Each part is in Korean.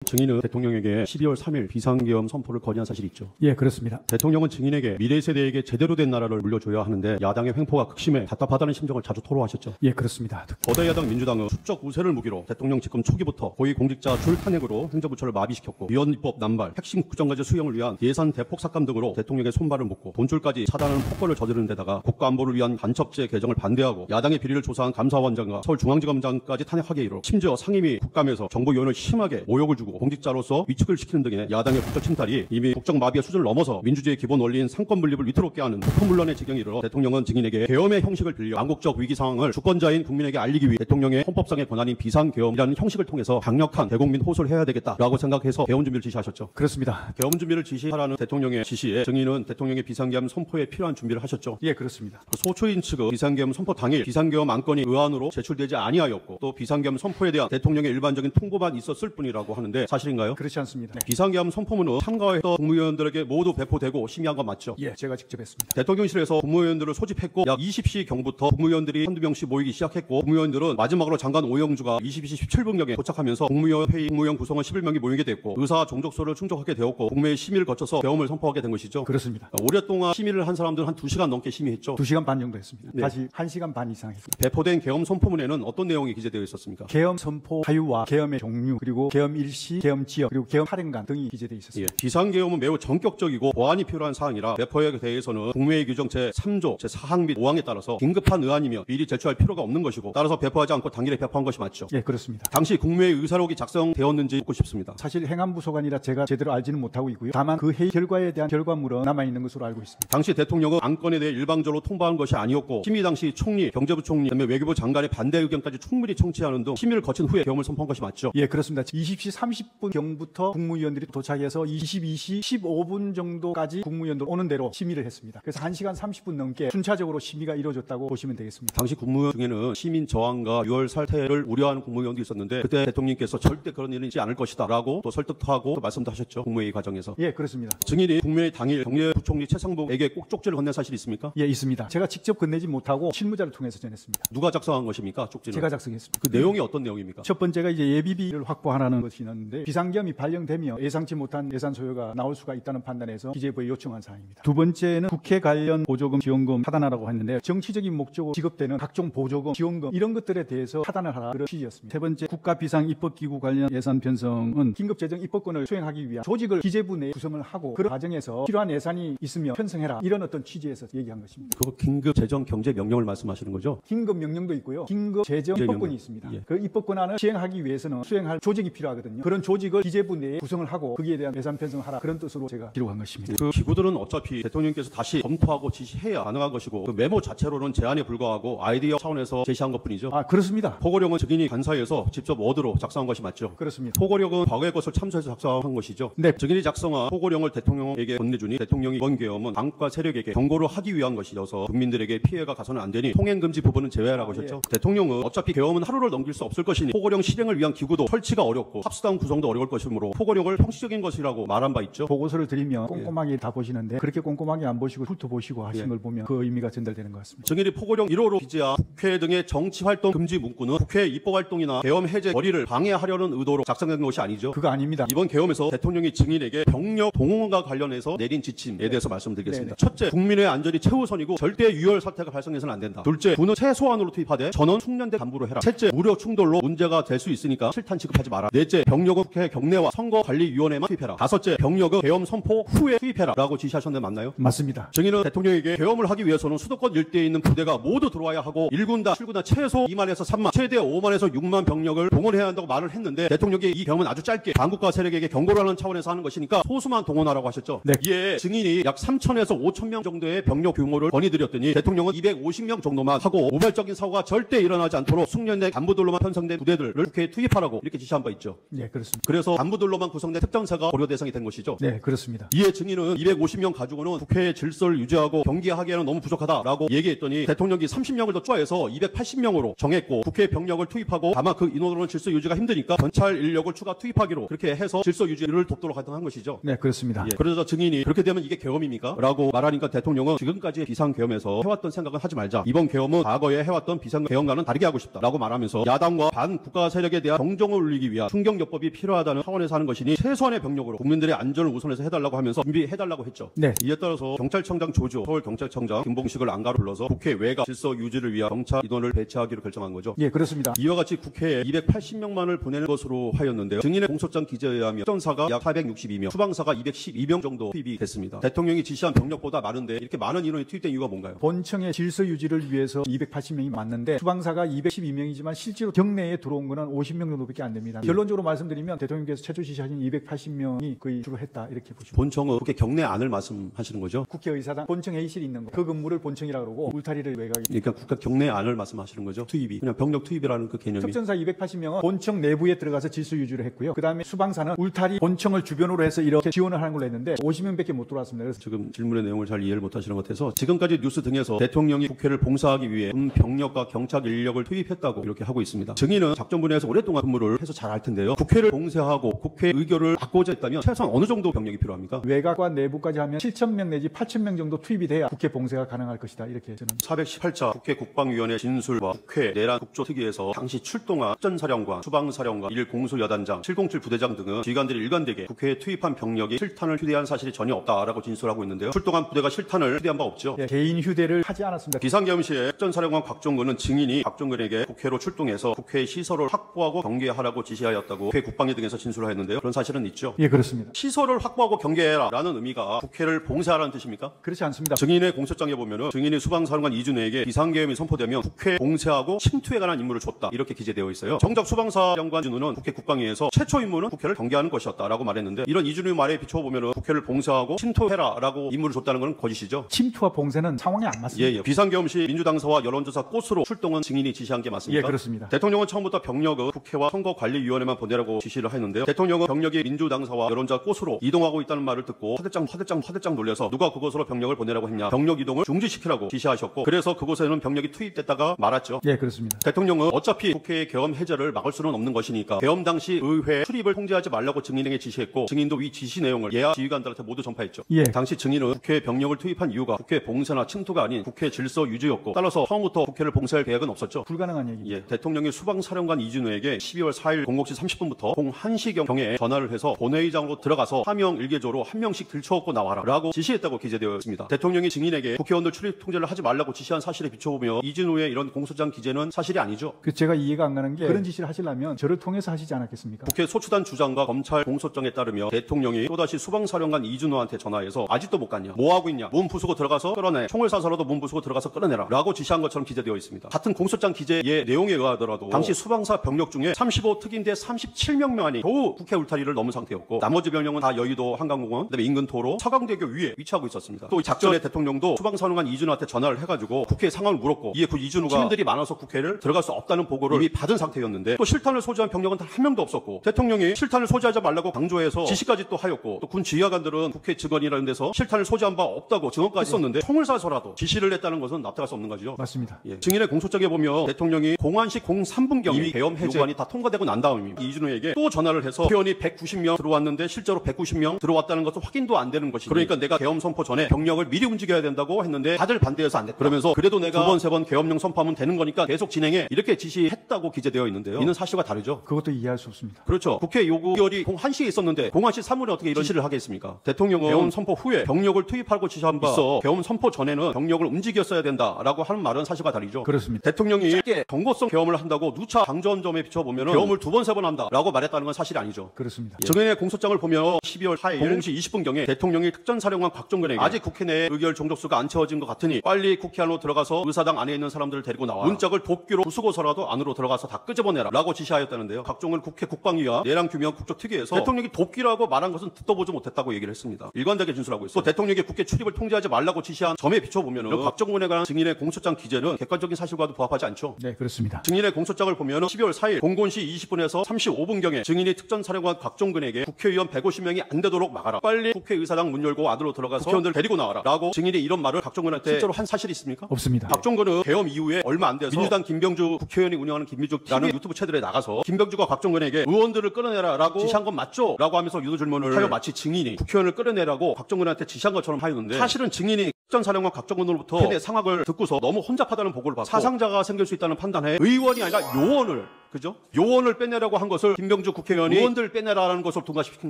증인은 대통령에게 12월 3일 비상계엄 선포를 건의한 사실이 있죠. 예, 그렇습니다. 대통령은 증인에게 미래 세대에게 제대로 된 나라를 물려줘야 하는데 야당의 횡포가 극심해 답답하다는 심정을 자주 토로하셨죠. 예, 그렇습니다. 거대 야당 민주당은 수적 우세를 무기로 대통령 집권 초기부터 고위공직자 줄탄핵으로 행정부처를 마비시켰고 위헌입법 남발, 핵심 국정과제 수행을 위한 예산 대폭 삭감 등으로 대통령의 손발을 묶고 돈줄까지 차단하는 폭거를 저지르는 데다가 국가안보를 위한 간첩제 개정을 반대하고 야당의 비리를 조사한 감사원장과 서울중앙지검장까지 탄핵하게 이르러 심지어 상임위 국감에서 정보위원을 심하게 모욕을 주고 공직자로서 위축을 시키는 등의 야당의 국적 침탈이 이미 국정 마비의 수준을 넘어서 민주주의의 기본 원리인 상권 분립을 위태롭게 하는 폭풍문란의 지경에 이르러 대통령은 증인에게 계엄의 형식을 빌려 암국적 위기 상황을 주권자인 국민에게 알리기 위해 대통령의 헌법상의 권한인 비상계엄이라는 형식을 통해서 강력한 대국민 호소를 해야 되겠다라고 생각해서 계엄 준비를 지시하셨죠. 그렇습니다. 계엄 준비를 지시하라는 대통령의 지시에 증인은 대통령의 비상계엄 선포에 필요한 준비를 하셨죠. 예, 그렇습니다. 소초인 측은 비상계엄 선포 당일 비상계엄 안건이 의안으로 제출되지 아니하였고 또 비상계엄 선포에 대한 대통령의 일반적인 통보만 있었을 뿐이라고 하는데 사실인가요? 그렇지 않습니다. 네. 비상계엄 선포문은 참가했던 국무위원들에게 모두 배포되고 심의한 건 맞죠? 예, 제가 직접 했습니다. 대통령실에서 국무위원들을 소집했고 약 20시경부터 국무위원들이 한두 명씩 모이기 시작했고 국무위원들은 마지막으로 장관 오영주가 22시 17분경에 도착하면서 국무위원 회의 국무위원 구성원 11명이 모이게 됐고 의사 종족서를 충족하게 되었고 국무회의 심의를 거쳐서 계엄을 선포하게 된 것이죠. 그렇습니다. 오랫동안 심의를 한 사람들은 한 2시간 넘게 심의했죠. 2시간 반 정도 했습니다. 네. 다시 1시간 반 이상 했습니다. 배포된 계엄 선포문에는 어떤 내용이 기재되어 있었습니까? 계엄 선포 사유와 계엄의 종류, 그리고 계엄 일시, 계엄 지역, 그리고 계엄 할인간 등이 기재되어 예, 있었습니다. 비상계엄은 매우 전격적이고 보완이 필요한 사항이라 배포에 대해서는 국무회의 규정 제3조 제4항 및 5항에 따라서 긴급한 의안이며 미리 제출할 필요가 없는 것이고 따라서 배포하지 않고 당일에 배포한 것이 맞죠. 예, 그렇습니다. 당시 국무회의 의사록이 작성되었는지 묻고 싶습니다. 사실 행안부 소관이라 제가 제대로 알지는 못하고 있고요. 다만 그 회의 결과에 대한 결과물은 남아있는 것으로 알고 있습니다. 당시 대통령은 안건에 대해 일방적으로 통보한 것이 아니었고 심의 당시 총리, 경제부총리, 그다음에 외교부 장관의 반대 의견까지 충분히 청취하는 등 심의를 거친 후에 계엄을 선포한 것이 맞죠. 예, 그렇습니다. 20시 30분 경부터 국무위원들이 도착해서 22시 15분 정도까지 국무위원들 오는 대로 심의를 했습니다. 그래서 1시간 30분 넘게 순차적으로 심의가 이루어졌다고 보시면 되겠습니다. 당시 국무위원 중에는 시민 저항과 유혈 살태를 우려하는 국무위원도 있었는데 그때 대통령께서 절대 그런 일은 있지 않을 것이다 라고 또 설득도 하고 또 말씀도 하셨죠. 국무회의 과정에서. 예, 그렇습니다. 증인이 국무회의 당일 경제부총리 최상복에게 꼭 쪽지를 건넨 사실이 있습니까? 예, 있습니다. 제가 직접 건네지 못하고 실무자를 통해서 전했습니다. 누가 작성한 것입니까? 쪽지는? 제가 작성했습니다. 그 내용이 어떤 내용입니까? 첫 번째가 이제 예비비를 확보하라는 것이 있는데 비상계엄이 발령되며 예상치 못한 예산 소요가 나올 수가 있다는 판단에서 기재부에 요청한 사항입니다. 두 번째는 국회 관련 보조금, 지원금 차단하라고 했는데 정치적인 목적으로 지급되는 각종 보조금, 지원금 이런 것들에 대해서 차단을 하라 그런 취지였습니다. 세 번째 국가 비상 입법기구 관련 예산 편성은 긴급재정 입법권을 수행하기 위한 조직을 기재부 내에 구성을 하고 그런 과정에서 필요한 예산이 있으면 편성해라 이런 어떤 취지에서 얘기한 것입니다. 그거 긴급 재정 경제 명령을 말씀하시는 거죠? 긴급 명령도 있고요. 긴급 재정 입법권이 있습니다. 예. 그 입법권안을 시행하기 위해서는 수행할 조직이 필요하거든요. 그런 조직을 기재부 내에 구성을 하고 거기에 대한 예산 편성하라 그런 뜻으로 제가 기록한 것입니다. 그 기구들은 어차피 대통령께서 다시 검토하고 지시해야 가능한 것이고 그 메모 자체로는 제안에 불과하고 아이디어 차원에서 제시한 것뿐이죠. 아, 그렇습니다. 포고령은 증인이 간사에서 직접 워드로 작성한 것이 맞죠? 그렇습니다. 포고령은 과거의 것을 참조해서 작성한 것이죠. 네. 증인이 작성한 포고령을 대통령에게 건네주니 대통령이 이번 계엄은 당과 세력에게 경고를 하기 위한 것이어서 국민들에게 피해가 가서는 안 되니 통행금지 부분은 제외하라고 하셨죠. 대통령은 어차피 계엄은 하루를 넘길 수 없을 것이니 포고령 실행을 위한 기구도 설치가 어렵고 합수당 구성도 어려울 것이므로 포고령을 형식적인 것이라고 말한 바 있죠. 보고서를 드리면 꼼꼼하게 다 보시는데 그렇게 꼼꼼하게 안 보시고 훑어보시고 하신 걸 보면 그 의미가 전달되는 것 같습니다. 증인이 포고령 1호로 기재한 국회 등의 정치활동 금지 문구는 국회 입법활동이나 계엄 해제 거리를 방해하려는 의도로 작성된 것이 아니죠. 그거 아닙니다. 이번 계엄에서 대통령이 증인에게 병력 동원과 관련해서 내린 지침에 대해서 말씀드리겠습니다. 첫째, 국민의 안전이 최우선이고 절대 유혈 사태가 발생해서는 안 된다. 둘째, 군은 최소한으로 투입하되 전원 숙련대 간부로 해라. 셋째, 무력 충돌로 문제가 될 수 있으니까 실탄 취급하지 마라. 넷째, 병력은 국회 경내와 선거관리위원회만 투입해라. 다섯째, 병력은 계엄 선포 후에 투입해라 라고 지시하셨는데 맞나요? 맞습니다. 증인은 대통령에게 계엄을 하기 위해서는 수도권 일대에 있는 부대가 모두 들어와야 하고 1군단, 7군단 최소 2만에서 3만, 최대 5만에서 6만 병력을 동원해야 한다고 말을 했는데 대통령이 이 계엄은 아주 짧게 당국과 세력에게 경고를 하는 차원에서 하는 것이니까 소수만 동원하라고 하셨죠. 네. 이에 증인이 약 3천에서 5천 명 정도의 병력 규모를 건의드렸더니 대통령은 250명 정도만 하고 우발적인 사고가 절대 일어나지 않도록 숙련된 간부들로만 편성된 부대들을 국회에 투입하라고 이렇게 지시한 바 있죠. 네, 그렇습니다. 그래서 간부들로만 구성된 특정사가 고려 대상이 된 것이죠. 네, 그렇습니다. 이에 증인은 250명 가지고는 국회의 질서를 유지하고 경기하기에는 너무 부족하다라고 얘기했더니 대통령이 30명을 더 추가해서 280명으로 정했고 국회 병력을 투입하고 다만 그 인원으로는 질서 유지가 힘드니까 경찰 인력을 추가 투입하기로 그렇게 해서 질서 유지를 돕도록 하던 것이죠. 네, 그렇습니다. 예, 그래서 증인이 그렇게 되면 이게 계엄입니까? 라고 말하니까 대통령은 지금까지 비상계엄에서 해왔던 생각은 하지 말자. 이번 계엄은 과거에 해왔던 비상계엄과는 다르게 하고 싶다 라고 말하면서 야당과 반국가 세력에 대한 정정을 울리기 위한 충격요법이 투입이 필요하다는 차원에서 하는 것이니 최소한의 병력으로 국민들의 안전을 우선해서 해달라고 하면서 준비해달라고 했죠. 네. 이에 따라서 경찰청장 조지호 서울경찰청장 김봉식을 안가로 불러서 국회 외곽 질서 유지를 위한 경찰 인원을 배치하기로 결정한 거죠. 예, 그렇습니다. 이와 같이 국회에 280명만을 보내는 것으로 하였는데요. 증인의 공소장 기재에 의하면 특전사가 약 462명, 수방사가 212명 정도 투입이 됐습니다. 대통령이 지시한 병력보다 많은데 이렇게 많은 인원이 투입된 이유가 뭔가요? 본청의 질서 유지를 위해서 280명이 맞는데 수방사가 212명이지만 실제로 경내에 들어온 거는 50명 정도밖에 안 됩니다. 결론적으로 말씀드리면 대통령께서 최초 지시하신 280명이 거의 주로 했다 이렇게 보시면 본청은 국회 경내 안을 말씀하시는 거죠? 국회의사당 본청 회의실이 있는 거. 그 건물을 본청이라고 그러고 울타리를 외곽에 그러니까 국회 경내 안을 말씀하시는 거죠? 투입이 그냥 병력 투입이라는 그 개념이. 특전사 280명은 본청 내부에 들어가서 질서 유지를 했고요. 그 다음에 수방사는 울타리 본청을 주변으로 해서 이렇게 지원을 하는 걸로 했는데 50명밖에 못 들어왔습니다. 그래서 지금 질문의 내용을 잘 이해를 못하시는 것 같아서 지금까지 뉴스 등에서 대통령이 국회를 봉사하기 위해 병력과 경찰 인력을 투입했다고 이렇게 하고 있습니다. 증인은 작전분야에서 오랫동안 근무를 해서 잘 알 텐데요. 국회를 봉쇄하고 국회 의결을 바꾸자 했다면 최소한 어느 정도 병력이 필요합니까? 외곽과 내부까지 하면 7,000명 내지 8,000명 정도 투입이 돼야 국회 봉쇄가 가능할 것이다. 이렇게 저는 418차 국회 국방위원회 진술과 국회 내란 국조특위에서 당시 출동한 특전사령관, 수방사령관, 1공수여단장, 707 부대장 등은 지휘관들이 일관되게 국회에 투입한 병력이 실탄을 휴대한 사실이 전혀 없다라고 진술하고 있는데요. 출동한 부대가 실탄을 휴대한 바 없죠. 예, 개인 휴대를 하지 않았습니다. 비상계엄 시에 특전사령관 곽종근은 증인이 곽종근에게 국회로 출동해서 국회 시설을 확보하고 경계하라고 지시하였다고 국회 국방위 등에서 진술하였는데요. 그런 사실은 있죠. 예, 그렇습니다. 시설을 확보하고 경계해라라는 의미가 국회를 봉쇄하라는 뜻입니까? 그렇지 않습니다. 증인의 공소장에 보면은 증인이 수방사령관 이준호에게 비상계엄이 선포되면 국회 봉쇄하고 침투에 관한 임무를 줬다 이렇게 기재되어 있어요. 정작 수방사령관 이준호는 국회 국방위에서 최초 임무는 국회를 경계하는 것이었다라고 말했는데 이런 이준호의 말에 비춰보면은 국회를 봉쇄하고 침투해라라고 임무를 줬다는 건 거짓이죠. 침투와 봉쇄는 상황이 안 맞습니다. 예. 비상계엄 시 민주당사와 여론조사 꽃으로 출동은 증인이 지시한 게 맞습니까? 예, 그렇습니다. 대통령은 처음부터 병력을 국회와 선거관리위원회만 보내라고 지시를 했는데요. 대통령은 병력이 민주당사와 여론조사 꽃으로 이동하고 있다는 말을 듣고 화들짝 놀려서 누가 그곳으로 병력을 보내라고 했냐. 병력 이동을 중지시키라고 지시하셨고 그래서 그곳에는 병력이 투입됐다가 말았죠. 예, 그렇습니다. 대통령은 어차피 국회의 계엄 해제를 막을 수는 없는 것이니까 계엄 당시 의회 출입을 통제하지 말라고 증인에게 지시했고 증인도 이 지시 내용을 예하 지휘관들한테 모두 전파했죠. 예. 당시 증인은 국회에 병력을 투입한 이유가 국회 봉쇄나 침투가 아닌 국회 질서 유지였고 따라서 처음부터 국회를 봉쇄할 계획은 없었죠. 불가능한 얘기입니다. 예, 대통령이 수방사령관 이준호에게 12월 4일 00시 30분부터 01시경에 전화를 해서 본회의장으로 들어가서 하명 일개조로 한 명씩 들쳐업고 나와라 라고 지시했다고 기재되어 있습니다. 대통령이 증인에게 국회의원들 출입 통제를 하지 말라고 지시한 사실에 비춰보며 이준호의 이런 공소장 기재는 사실이 아니죠. 그 제가 이해가 안 가는 게 그런 지시를 하시려면 저를 통해서 하시지 않았겠습니까? 국회 소추단 주장과 검찰 공소장에 따르며 대통령이 또다시 수방사령관 이준호한테 전화해서 아직도 못 갔냐? 뭐 하고 있냐? 문 부수고 들어가서 끌어내. 총을 쏴서라도 문 부수고 들어가서 끌어내라 라고 지시한 것처럼 기재되어 있습니다. 같은 공소장 기재의 내용에 의하더라도 당시 수방사 병력 중에 35특임대 37명만이 겨우 국회 울타리를 넘은 상태였고 나머지 병력은 다 여의도 한강공원, 그다음에 인근 도로, 서강대교 위에 위치하고 있었습니다. 또 이 작전에 대통령도 수방사령관 이준호한테 전화를 해가지고 국회 상황을 물었고 이에 그 이준호가 시민들이 많아서 국회를 들어갈 수 없다는 보고를 이미 받은 상태였는데 또 실탄을 소지한 병력은 단 한 명도 없었고 대통령이 실탄을 소지하지 말라고 강조해서 지시까지 또 하였고 또 군 지휘관들은 국회 직원이라는 데서 실탄을 소지한 바 없다고 증언까지 했었는데 총을 쏴서라도 지시를 했다는 것은 납득할 수 없는 거죠. 맞습니다. 예. 증인의 공소장에 보면 대통령이 공안시 03분경 이미 계엄 해제안이 다 통과되고 난 다음입니다. 이준호에게 또 전화를 해서 국회의원이 190명 들어왔는데 실제로 190명 들어왔다는 것은 확인도 안 되는 것이니 그러니까 내가 계엄 선포 전에 병력을 미리 움직여야 된다고 했는데 다들 반대해서 안 됐다. 그러면서 그래도 내가 두 번, 세 번 계엄령 선포하면 되는 거니까 계속 진행해 이렇게 지시했다고 기재되어 있는데요. 이는 사실과 다르죠. 그것도 이해할 수 없습니다. 그렇죠. 국회 요구결이 01시에 있었는데 01시 3분에 어떻게 이런 지시를 하겠습니까? 대통령은 계엄 선포 후에 병력을 투입하고 지시한 바 있어 계엄 선포 전에는 병력을 움직였어야 된다라고 하는 말은 사실과 다르죠. 그렇습니다. 대통령이 짧게 경고성 계엄을 한다고 누차 방전점에 비춰보면 계엄을 두 번, 세 번 한다라고 말했다는 건 사실이 아니죠. 그렇습니다. 증인의 공소장을 보면 12월 4일 00시 20분경에 대통령이 특전사령관 곽종근에게 아직 국회 내에 의결 종족수가 안 채워진 것 같으니 빨리 국회 안으로 들어가서 의사당 안에 있는 사람들을 데리고 나와 문짝을 도끼로 부수고서라도 안으로 들어가서 다 끄집어내라 라고 지시하였다는데요. 곽종근 국회 국방위와 내란규명 국조특위에서 대통령이 도끼라고 말한 것은 듣도 보지 못했다고 얘기를 했습니다. 일관되게 진술하고 있어요. 또 대통령이 국회 출입을 통제하지 말라고 지시한 점에 비춰보면 곽종근에 관한 증인의 공소장 기재는 객관적인 사실과도 부합하지 않죠. 네, 그렇습니다. 증인의 공소장을 보면 12월 4일 00시 20분에서 35분경에 증인이 특전사령관 곽종근에게 국회의원 150명이 안 되도록 막아라. 빨리 국회의사당 문 열고 안으로 들어가서 국회의원들 데리고 나와라. 라고 증인이 이런 말을 곽종근한테 실제로 한 사실이 있습니까? 없습니다. 곽종근은 계엄 이후에 얼마 안 돼서 민주당 김병주 국회의원이 운영하는 김민주라는 유튜브 채널에 나가서 김병주가 곽종근에게 의원들을 끌어내라 라고 지시한 건 맞죠? 라고 하면서 유도 질문을 하여 마치 증인이 국회의원을 끌어내라고 곽종근한테 지시한 것처럼 하였는데 사실은 증인이 특전사령관 곽종근으로부터 최대 상황을 듣고서 너무 혼잡하다는 보고를 받고 사상자가 생길 수 있다는 판단에 의원이 아니라 요원을 그죠? 요원을 빼내라고 한 것을 김병주 국회의원이 의원들 빼내라는 것을 동가시킨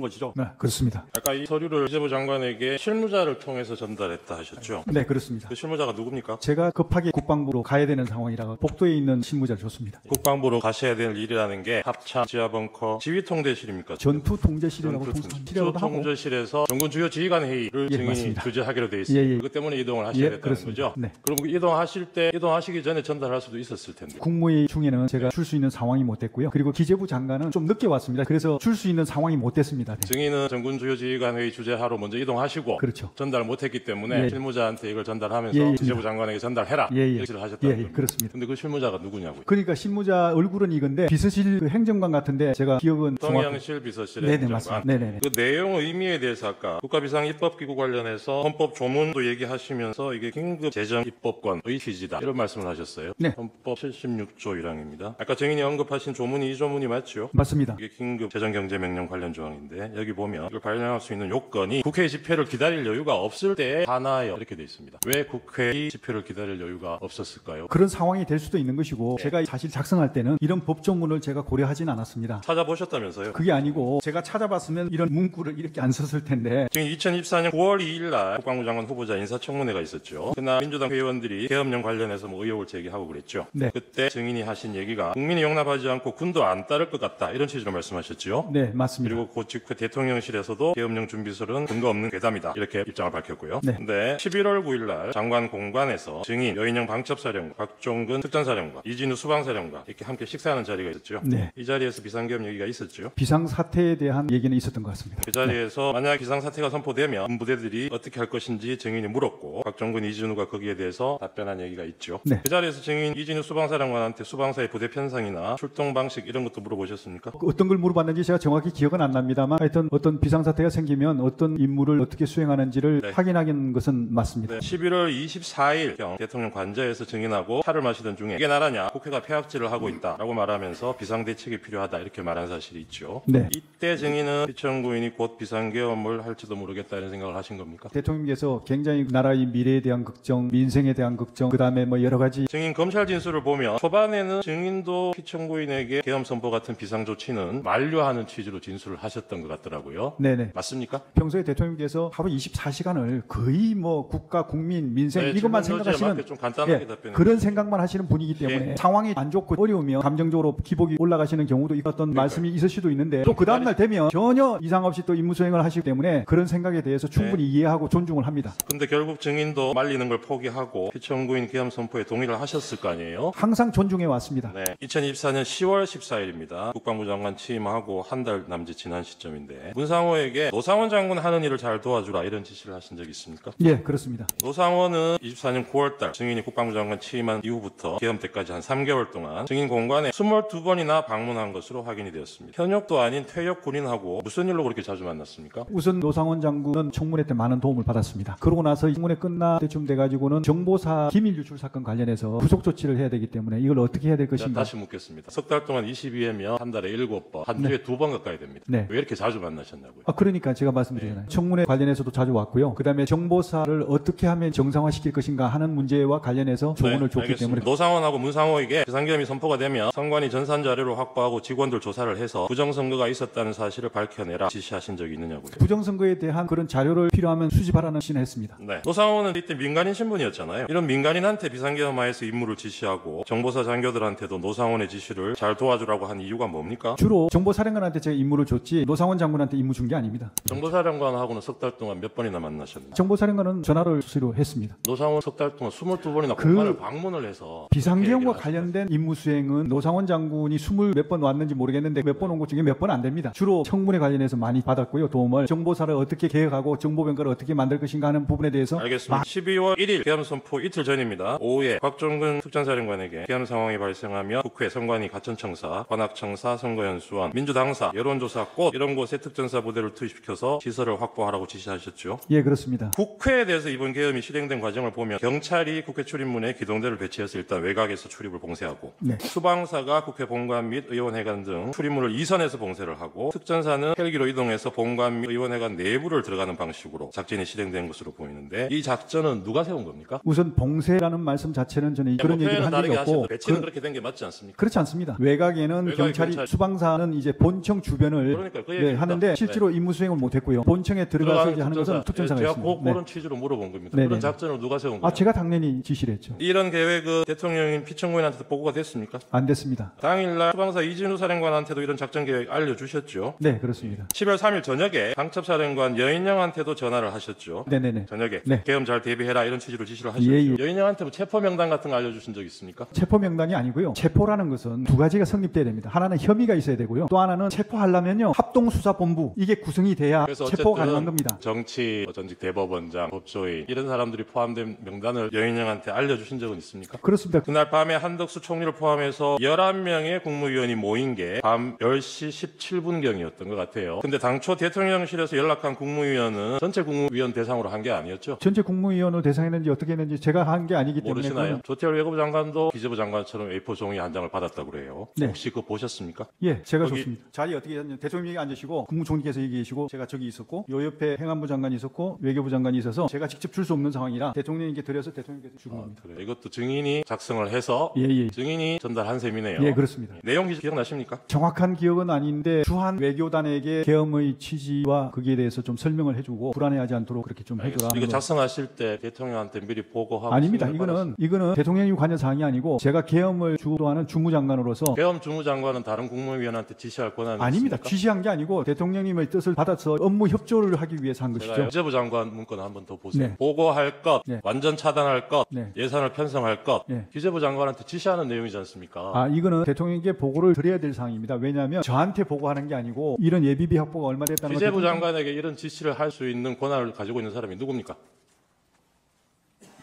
것이죠. 네, 그렇습니다. 아까 이 서류를 기재부 장관에게 실무자를 통해서 전달했다 하셨죠? 네, 그렇습니다. 그 실무자가 누굽니까? 제가 급하게 국방부로 가야 되는 상황이라 복도에 있는 실무자를 줬습니다. 국방부로 가셔야 될 일이라는 게 합참, 지하벙커, 지휘통제실입니까? 전투통제실이라고 통제실이라고도 하고. 전투통제실에서 전군 주요 지휘관 회의를 예, 증인이 맞습니다. 주재하기로 돼 있습니다. 예, 예. 그것 때문에 이동을 하셔야 예, 됐다는 그렇습니다. 거죠? 네. 그럼 이동하시기 전에 전달할 수도 있었을 텐데. 국무회의 중에는 제가 줄 수 있는 상황이 못 됐고요. 그리고 기재부 장관은 좀 늦게 왔습니다. 그래서 줄 수 있는 상황이 못 됐습니다. 네. 증인은 전군 주요 지휘관 회의 주재하러 먼저 이동하시고 그렇죠. 전달 못했기 때문에 예. 실무자한테 이걸 전달하면서 예, 예. 기재부 장관에게 전달해라 예, 예. 이렇게 하셨다는 겁니다. 그렇습니다. 근데 그 실무자가 누구냐고요? 그러니까 실무자 얼굴은 이건데 비서실 그 행정관 같은데 제가 기억은 동양실 비서실의 네네 행정관. 맞습니다. 네네. 그 내용 의미에 대해서 아까 국가비상입법기구 관련해서 헌법 조문도 얘기하시면서 이게 긴급 재정 입법권의 취지다 이런 말씀을 하셨어요. 네. 헌법 76조 1항입니다. 아까 증인이 언급하신 조문이 이 조문이 맞죠? 맞습니다. 이게 긴급 재정경제명령 관련 조항인데 여기 보면 이걸 발령할 수 있는 요건이 국회 집회를 기다릴 여유가 없을 때에 하나여 이렇게 돼 있습니다. 왜 국회의 집회를 기다릴 여유가 없었을까요? 그런 상황이 될 수도 있는 것이고 네. 제가 사실 작성할 때는 이런 법조문을 제가 고려하진 않았습니다. 찾아보셨다면서요? 그게 아니고 제가 찾아봤으면 이런 문구를 이렇게 안 썼을 텐데 지금 2024년 9월 2일 날 국방부 장관 후보자 인사청문회가 있었죠. 그날 민주당 회의원들이 계엄령 관련해서 뭐 의혹을 제기하고 그랬죠. 네. 그때 증인이 하신 얘기가 국민이 용납하지 않고 군도 안 따를 것 같다 이런 취지로 말씀하셨죠. 네 맞습니다. 그리고 그 직후 대통령실에서도 계엄령 준비설은 근거 없는 괴담이다 이렇게 입장을 밝혔고요. 네. 근데 11월 9일 날 장관 공관에서 증인 여인영 방첩사령관, 박종근 특전사령관, 이진우 수방사령관 이렇게 함께 식사하는 자리가 있었죠. 네. 이 자리에서 비상계엄 얘기가 있었죠. 비상사태에 대한 얘기는 있었던 것 같습니다. 그 자리에서 만약 비상사태가 선포되면 군부대들이 어떻게 할 것인지 증인이 물었고 박정근 이진우가 거기에 대해서 답변한 얘기가 있죠. 네. 그 자리에서 증인 이진우 수방사령관한테 수방사의 부대 편성이나 출동 방식 이런 것도 물어보셨습니까? 어떤 걸 물어봤는지 제가 정확히 기억은 안 납니다만 하여튼 어떤 비상사태가 생기면 어떤 임무를 어떻게 수행하는지를 네. 확인하는 것은 맞습니다. 네, 11월 24일경 대통령 관저에서 증인하고 차를 마시던 중에 이게 나라냐 국회가 폐악질을 하고 있다라고 말하면서 비상대책이 필요하다 이렇게 말한 사실이 있죠. 네. 이때 증인은 피청구인이 곧 비상계엄을 할지도 모르겠다 이런 생각을 하신 겁니까? 대통령께서 굉장히 나라의 미래에 대한 걱정, 민생에 대한 걱정, 그 다음에 뭐 여러 가지 증인 검찰 진술을 보면 초반에는 증인도 피청구인에게 계엄 선포 같은 비상 조치는 만료하는 취지로 진술을 하셨던 것 같더라고요. 네네. 맞습니까? 평소에 대통령께서 하루 24시간을 거의 뭐 국가, 국민, 민생 네, 이것만 질문 여지에 생각하시는 맞게 좀 간단하게 예, 답변해 그런 생각만 하시는 분이기 때문에 상황이 안 좋고 어려우면 감정적으로 기복이 올라가시는 경우도 있었던 말씀이 있을 수도 있는데 또 그 다음날 되면 전혀 이상 없이 또 임무 수행을 하시기 때문에 그런 생각에 대해서 충분히 이해하고 존중을 합니다. 근데 결국 증인도 말리는 걸 포기하고 피청구인 계엄 선포에 동의를 하셨을 거 아니에요? 항상 존중해 왔습니다. 네, 2024년 10월 14일입니다. 국방부 장관 취임하고 한 달 남짓 지난 시점인데 문상호에게 노상원 장군 하는 일을 잘 도와주라 이런 지시를 하신 적이 있습니까? 예, 그렇습니다. 노상원은 24년 9월달 증인이 국방부 장관 취임한 이후부터 계엄 때까지 한 3개월 동안 증인 공관에 22번이나 방문한 것으로 확인이 되었습니다. 현역도 아닌 퇴역 군인하고 무슨 일로 그렇게 자주 만났습니까? 우선 노상원 장군은 청문회 때 많은 도움을 받았습니다. 그러고 나서 청문회 끝날 때쯤 돼가지고는 정보사 기밀 유출 사건 관련해서 구속 조치를 해야 되기 때문에 이걸 어떻게 해야 될 자, 것인가. 다시 묻겠습니다. 석 달 동안 22회면 한 달에 7번, 한 주에 2번 가까이 됩니다. 네. 왜 이렇게 자주 만나셨냐고요? 그러니까 제가 말씀드리잖아요. 청문회 관련해서도 자주 왔고요. 그 다음에 정보사를 어떻게 하면 정상화시킬 것인가 하는 문제와 관련해서 조언을 줬기 알겠습니다. 때문에 노상원하고 문상호에게 비상계엄이 선포가 되면 선관위 전산 자료를 확보하고 직원들 조사를 해서 부정선거가 있었다는 사실을 밝혀내라 지시하신 적이 있느냐고요? 부정선거에 대한 그런 자료를 필요하면 수집하라는 신했습니다. 네. 노상원은 이때 민간인 신분이었잖아요. 이런 민간인한테 비상계엄하에서 임무를 지시하고 정보사 장교들한테도 노상원의 지시를 잘 도와주라고 한 이유가 뭡니까? 주로 정보사령관한테 제가 임무를 줬지 노상원 장군한테 임무 준 게 아닙니다. 정보사령관하고는 석 달 동안 몇 번이나 만나셨나요? 정보사령관은 전화를 수시로 했습니다. 노상원 석 달 동안 22번이나 그 공간을 방문을 해서 비상계엄과 얘기를 관련된 임무 수행은 노상원 장군이 20몇 번 왔는지 모르겠는데 몇 번 온 것 중에 몇 번 안 됩니다. 주로 청문회 관련해서 많이 받았고요. 도움을 정보사를 어떻게 개혁하고 정보병가를 어떻게 만들 것인가 하는 부분에 대해서 알겠습니다. 12월 1일 계엄 선포 이틀 전입니다. 오후에 곽종근 특전사령관에게 계엄 상황이 발생하며 국회, 선관위, 가천청사, 관악청사, 선거연수원, 민주당사, 여론조사 꽃 이런 곳에 특전사 부대를 투입시켜서 시설을 확보하라고 지시하셨죠. 예, 그렇습니다. 국회에 대해서 이번 계엄이 실행된 과정을 보면 경찰이 국회 출입문에 기동대를 배치해서 일단 외곽에서 출입을 봉쇄하고 네. 수방사가 국회 본관 및 의원회관 등 출입문을 이선해서 봉쇄를 하고 특전사는 헬기로 이동해서 본관 및 의원회관 내부를 들어가는 방식으로 작전이 실행된 것으로 보이는데 이 작전은 누가 세운 겁니까? 우선 봉쇄라는 말씀 자체는 저는 그런 얘기를 한 적이 다르게 없고 하셔도 배치는 그렇게 된 게 맞지 않습니까? 그렇지 않습니다. 않습니다. 외곽에는 외곽에 경찰이 경찰- 수방사는 이제 본청 주변을 그러니까 그 네, 얘기입니다. 하는데 실제로 임무 수행을 못했고요. 본청에 들어가서 이제 하는 것은 제가 특전사였습니다. 그런 취지로 물어본 겁니다. 네네. 그런 작전을 누가 세운 아, 거예요? 제가 당연히 지시를 했죠. 이런 계획은 대통령인 피청구인한테 보고가 됐습니까? 안 됐습니다. 당일날 수방사 이진우 사령관한테도 이런 작전 계획 알려주셨죠. 네, 그렇습니다. 10월 3일 저녁에 강첩사령관 여인영한테도 전화를 하셨죠. 네네네. 저녁에 네. 계엄 잘 대비해라 이런 취지로 지시를 하셨죠. 예, 예. 여인영한테 뭐 체포 명단 같은 거 알려주신 적 있습니까? 체포 명단이 아니고요. 체포라는 것은 두 가지가 성립돼야 됩니다. 하나는 혐의가 있어야 되고요. 또 하나는 체포하려면요. 합동수사본부 이게 구성이 돼야 그래서 체포가 어쨌든 가능한 겁니다. 정치, 전직 대법원장, 법조인 이런 사람들이 포함된 명단을 여인영한테 알려주신 적은 있습니까? 그렇습니다. 그날 밤에 한덕수 총리를 포함해서 11명의 국무위원이 모인 게 밤 10시 17분경이었던 것 같아요. 근데 당초 대통령실에서 연락한 국무위원은 전체 국무위원 대상으로 한 게 아니었죠? 전체 국무위원을 대상했는지 어떻게 했는지 제가 한 게 아니기 때문에 모르시나요? 그거는- 조태열 외교부 장관도 기재부 장관처럼 A4 종이 한 장을 받았다고 그래요. 네. 혹시 그거 보셨습니까? 예, 제가 거기- 좋습니다. 자리 어떻게 했냐면 대통령이 앉으시고 국무총리께서 여기 계시고 제가 저기 있었고 요 옆에 행안부 장관이 있었고 외교부 장관이 있어서 제가 직접 줄 수 없는 상황이라 대통령님께 드려서 대통령께서 주고 겁니다. 그래. 이것도 증인이 작성을 해서 예, 예. 증인이 전달한 셈이네요. 예, 그렇습니다. 내용 기억나십니까? 정확한 기억은 아닌데 주한 외교단에게 계엄의 취지와 거기에 대해서 좀 설명을 해주고 불안해하지 않도록 그렇게 좀 해줘라. 이거 하는 거. 작성하실 때 대통령한테 미리 보고하고 아닙니다. 승인을 받았어요. 이거는 대통령님 관여 사항이 아니고 제가 계엄을 주도하는 주무장관으로서 계엄 주무장관은 다른 국무위원한테 지시할 권한이 아닙니다. 있습니까? 지시한 게 아니고 대통령님의 뜻을 받아서 업무 협조를 하기 위해서 한 제가 것이죠. 기재부 장관 문건 한번 더 보세요. 네. 보고할 것, 네. 완전 차단할 것, 네. 예산을 편성할 것, 네. 기재부 장관한테 지시하는 내용이지 않습니까? 아, 이거는 대통령에게 보고를 드려야 될 사항입니다. 왜냐하면 저한테 보고하는 게 아니고 이런 예비비 확보가 얼마 됐다는 걸 기재부 대통령- 장관에게 이런 지시를 할 수 있는 권한을 가지고 있는 사람이 누굽니까?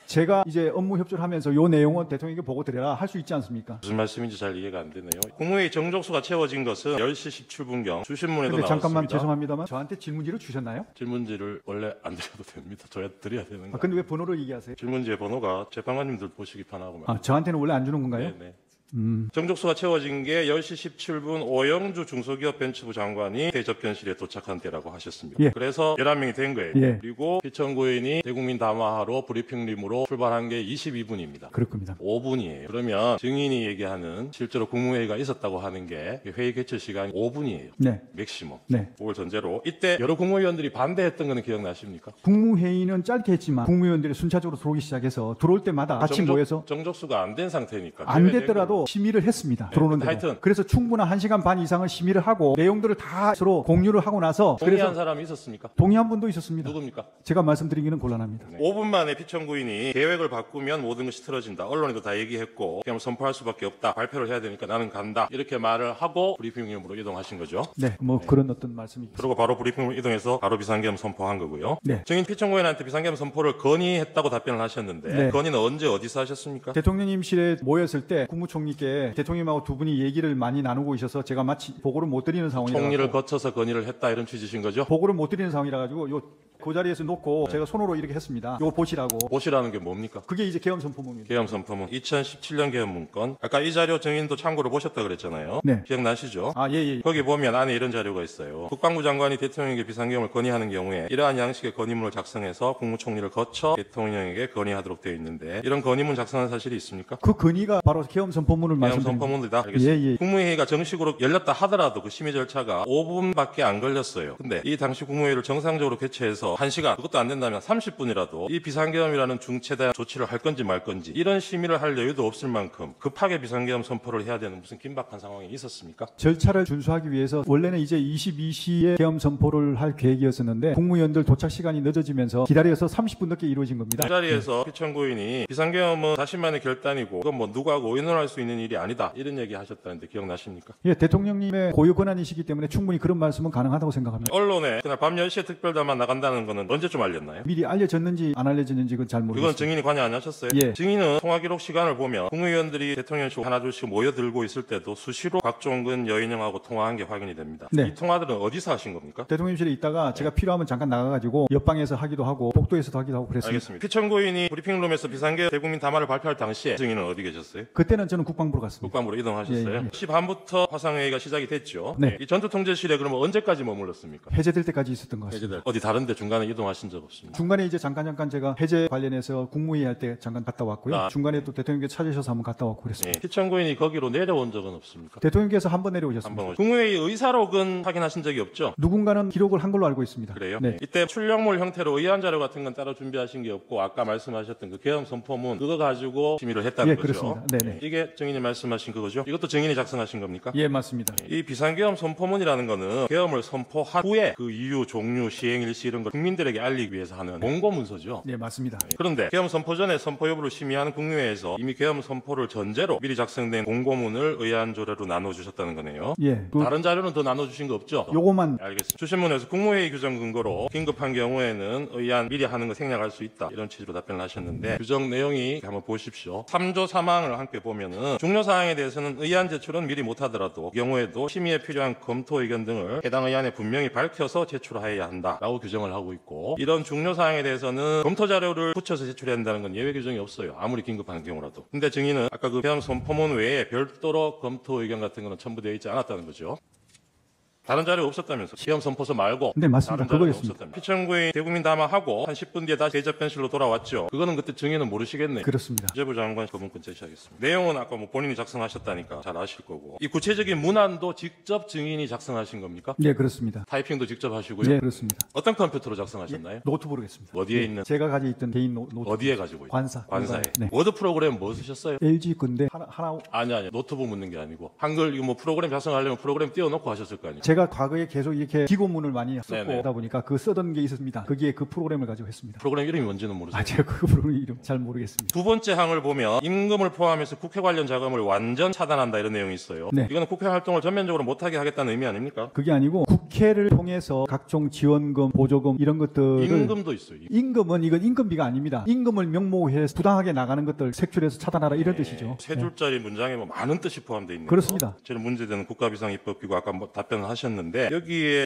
제가 이제 업무 협조를 하면서 요 내용은 대통령에게 보고 드려라 할 수 있지 않습니까? 무슨 말씀인지 잘 이해가 안 되네요. 국무회의 정족수가 채워진 것은 10시 17분경 주신문에도 근데 잠깐만 나왔습니다. 죄송합니다만 저한테 질문지를 주셨나요? 질문지를 원래 안 드려도 됩니다. 드려야 되는 아, 거. 근데 왜 번호를 얘기하세요? 질문지의 번호가 재판관님들 보시기 편하고 아, 저한테는 원래 안 주는 건가요? 네네. 정족수가 채워진 게 10시 17분 오영주 중소기업 벤처부 장관이 대접견실에 도착한 때라고 하셨습니다. 예. 그래서 11명이 된 거예요. 예. 그리고 피청구인이 대국민 담화하러 브리핑림으로 출발한 게 22분입니다. 그럴 겁니다. 5분이에요. 그러면 증인이 얘기하는 실제로 국무회의가 있었다고 하는 게 회의 개최 시간이 5분이에요. 네. 맥시멈. 네. 그걸 전제로 이때 여러 국무위원들이 반대했던 거는 기억나십니까? 국무회의는 짧게 했지만 국무위원들이 순차적으로 들어오기 시작해서 들어올 때마다 같이 모여서 정족수가 안 된 상태니까 안 제외된 됐더라도 심의를 했습니다. 들어오는 대로. 하여튼. 그래서 충분한 1시간 반 이상을 심의를 하고 내용들을 다 서로 공유를 하고 나서 동의한 그래서 사람이 있었습니까? 동의한 분도 있었습니다. 누굽니까? 제가 말씀드리기는 곤란합니다. 5분 만에 피청구인이 계획을 바꾸면 모든 것이 틀어진다. 언론에도 다 얘기했고 그냥 선포할 수밖에 없다. 발표를 해야 되니까 나는 간다. 이렇게 말을 하고 브리핑룸으로 이동하신 거죠. 네, 뭐 그런 어떤 말씀이 그리고 바로 브리핑룸 이동해서 바로 비상계엄 선포한 거고요. 네. 증인 피청구인한테 비상계엄 선포를 건의했다고 답변을 하셨는데 네. 건의는 언제 어디서 하셨습니까? 대통령님실에 모였을 때 국무총리께 대통령님하고 두 분이 얘기를 많이 나누고 있어서 제가 마치 보고를 못 드리는 상황이라 총리를 가지고 거쳐서 건의를 했다 이런 취지신 거죠? 보고를 못 드리는 상황이라 가지고 그 자리에서 놓고 제가 손으로 이렇게 했습니다. 요거 보시라고. 보시라는 게 뭡니까? 그게 이제 계엄 선포문입니다. 계엄 선포문 2017년 계엄 문건 아까 이 자료 증인도 참고로 보셨다 그랬잖아요. 네. 기억나시죠? 아, 예, 예. 거기 보면 안에 이런 자료가 있어요. 국방부 장관이 대통령에게 비상계엄을 건의하는 경우에 이러한 양식의 건의문을 작성해서 국무총리를 거쳐 대통령에게 건의하도록 되어 있는데 이런 건의문 작성한 사실이 있습니까? 그 건의가 바로 계엄 선포문을 계엄 말씀드립니다. 선포문이다. 알겠습니다. 예, 예. 국무회의가 정식으로 열렸다 하더라도 그 심의 절차가 5분밖에 안 걸렸어요. 근데 이 당시 국무회의를 정상적으로 개최해서 1시간 그것도 안 된다면 30분이라도 이 비상계엄이라는 중체대한 조치를 할 건지 말 건지 이런 심의를 할 여유도 없을 만큼 급하게 비상계엄 선포를 해야 되는 무슨 긴박한 상황이 있었습니까? 절차를 준수하기 위해서 원래는 이제 22시에 계엄 선포를 할 계획이었었는데 국무위원들 도착 시간이 늦어지면서 기다려서 30분 늦게 이루어진 겁니다. 그 자리에서 피청구인이 비상계엄은 자신만의 결단이고 그건 뭐 누구하고 의논할 수 있는 일이 아니다 이런 얘기 하셨다는데 기억나십니까? 예, 대통령님의 고유 권한이시기 때문에 충분히 그런 말씀은 가능하다고 생각합니다. 언론에 그날 밤 10시에 특별담화 나간다는 거는 언제쯤 알렸나요? 미리 알려졌는지 안 알려졌는지 그건 잘 그건 모르겠습니다. 증인이 관여 안 하셨어요? 예. 증인은 통화 기록 시간을 보면 국무위원들이 대통령실 하나둘씩 모여들고 있을 때도 수시로 곽종근 여인영하고 통화한 게 확인이 됩니다. 네. 이 통화들은 어디서 하신 겁니까? 대통령실에 있다가 제가 필요하면 잠깐 나가가지고 옆방에서 하기도 하고 복도에서도 하기도 하고 그랬습니다. 알겠습니다. 피청구인이 브리핑룸에서 비상계 대국민 담화를 발표할 당시에 증인은 어디 계셨어요? 그때는 저는 국방부로 갔습니다. 국방부로 이동하셨어요. 예, 예. 10시 반부터 화상회의가 시작이 됐죠. 네. 이 전투통제실에 그러면 언제까지 머물렀습니까? 해제될 때까지 있었던 것 같습니다. 해제될 어디 다른데 중간에 이동하신 적 없습니다. 중간에 이제 잠깐 제가 해제 관련해서 국무회의 할 때 잠깐 갔다 왔고요. 아. 중간에 또 대통령께서 찾으셔서 한번 갔다 왔고 그랬습니다. 예. 피청구인이 거기로 내려온 적은 없습니까? 대통령께서 한 번 내려오셨습니다. 한번 국무회의 의사록은 확인하신 적이 없죠? 누군가는 기록을 한 걸로 알고 있습니다. 그래요? 네. 이때 출력물 형태로 의안 자료 같은 건 따로 준비하신 게 없고 아까 말씀하셨던 그 계엄 선포문 그거 가지고 심의를 했다는 예, 거죠. 그렇습니다. 네네. 이게 증인이 말씀하신 그거죠? 이것도 증인이 작성하신 겁니까? 예, 맞습니다. 이 비상계엄 선포문이라는 거는 계엄을 선포한 후에 그 이유, 종류, 시행 일시 이런 걸 국민들에게 알리기 위해서 하는 공고문서죠. 네, 맞습니다. 그런데 계엄 선포 전에 선포 여부를 심의하는 국무회에서 이미 계엄 선포를 전제로 미리 작성된 공고문을 의안 조례로 나눠주셨다는 거네요. 예, 다른 자료는 더 나눠주신 거 없죠? 요거만 알겠습니다. 주신문에서 국무회의 규정 근거로 긴급한 경우에는 의안 미리 하는 거 생략할 수 있다. 이런 취지로 답변을 하셨는데 규정 내용이 한번 보십시오. 3조 3항을 함께 보면은 중요 사항에 대해서는 의안 제출은 미리 못하더라도 그 경우에도 심의에 필요한 검토 의견 등을 해당 의안에 분명히 밝혀서 제출하여야 한다라고 규정을 하고 있고 이런 중요 사항에 대해서는 검토 자료를 붙여서 제출해야 한다는 건 예외 규정이 없어요. 아무리 긴급한 경우라도. 근데 증인은 아까 그 계엄 선포문 외에 별도로 검토 의견 같은 거는 첨부되어 있지 않았다는 거죠. 다른 자료 없었다면서 계엄 선포서 말고 네, 맞습니다. 다른 자료는 그거였습니다. 없었다면서 피청구인 대국민 담화하고 한 10분 뒤에 다시 대접변실로 돌아왔죠. 그거는 그때 증인은 모르시겠네요. 그렇습니다. 주재부 장관 거문권 제시하겠습니다. 내용은 아까 뭐 본인이 작성하셨다니까 잘 아실 거고 이 구체적인 문안도 직접 증인이 작성하신 겁니까? 예, 그렇습니다. 타이핑도 직접 하시고요. 예, 그렇습니다. 어떤 컴퓨터로 작성하셨나요? 노트북으로 했습니다. 어디에 예, 있는? 제가 가지고 있던 개인 노트북. 어디에 가지고 있어요? 관사. 관사에. 네. 워드 프로그램 뭐 쓰셨어요? LG 건데 하나 아니 노트북 묻는 게 아니고 한글 이거 뭐 프로그램 작성하려면 프로그램 띄워놓고 하셨을 거 아니에요? 제가 과거에 계속 이렇게 기고문을 많이 썼고 네네. 하다 보니까 그 쓰던 게 있었습니다. 거기에 그 프로그램을 가지고 했습니다. 프로그램 이름이 뭔지는 모르세요? 아, 제가 그 프로그램 이름 잘 모르겠습니다. 두 번째 항을 보면 임금을 포함해서 국회 관련 자금을 완전 차단한다 이런 내용이 있어요. 네. 이거는 국회 활동을 전면적으로 못하게 하겠다는 의미 아닙니까? 그게 아니고 국회를 통해서 각종 지원금, 보조금 이런 것들을 임금도 있어요. 임금은 이건 임금비가 아닙니다. 임금을 명목해서 부당하게 나가는 것들 색출해서 차단하라 이런 뜻이죠. 세 네. 줄짜리 문장에 뭐 많은 뜻이 포함되어 있는 그렇습니다. 거. 제일 문제되는 국가비상입법기구 아까 뭐 답변을 하셨는데 여기에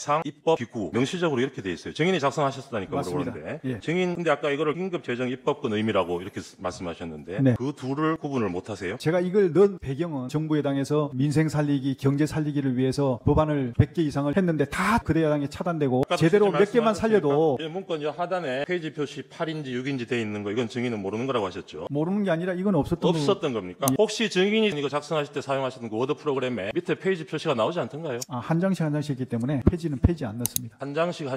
국가비상입법기구 명시적으로 이렇게 돼 있어요. 증인이 작성하셨다니까 맞습니다. 물어보는데 예. 증인 근데 아까 이거를 긴급재정입법권 의미라고 이렇게 말씀하셨는데 네. 그 둘을 구분을 못하세요? 제가 이걸 넣은 배경은 정부 여당에서 민생 살리기, 경제 살리기를 위해서 법안을 100개 이상을 했는데 다 그대 여당에 차단되고 아까도 제대로 실제 몇 개만 말씀하셨으니까 살려도 이 문건 여 하단에 페이지 표시 8인지 6인지 돼 있는 거 이건 증인은 모르는 거라고 하셨죠? 모르는 게 아니라 이건 없었던 겁니까? 혹시 증인이 이거 작성하실 때 사용하셨던 그 워드 프로그램에 밑에 페이지 표시가 나오지 않던가요? 한 장씩 한 장씩 했기 때문에 페이지는 페이지 안 넣습니다. 한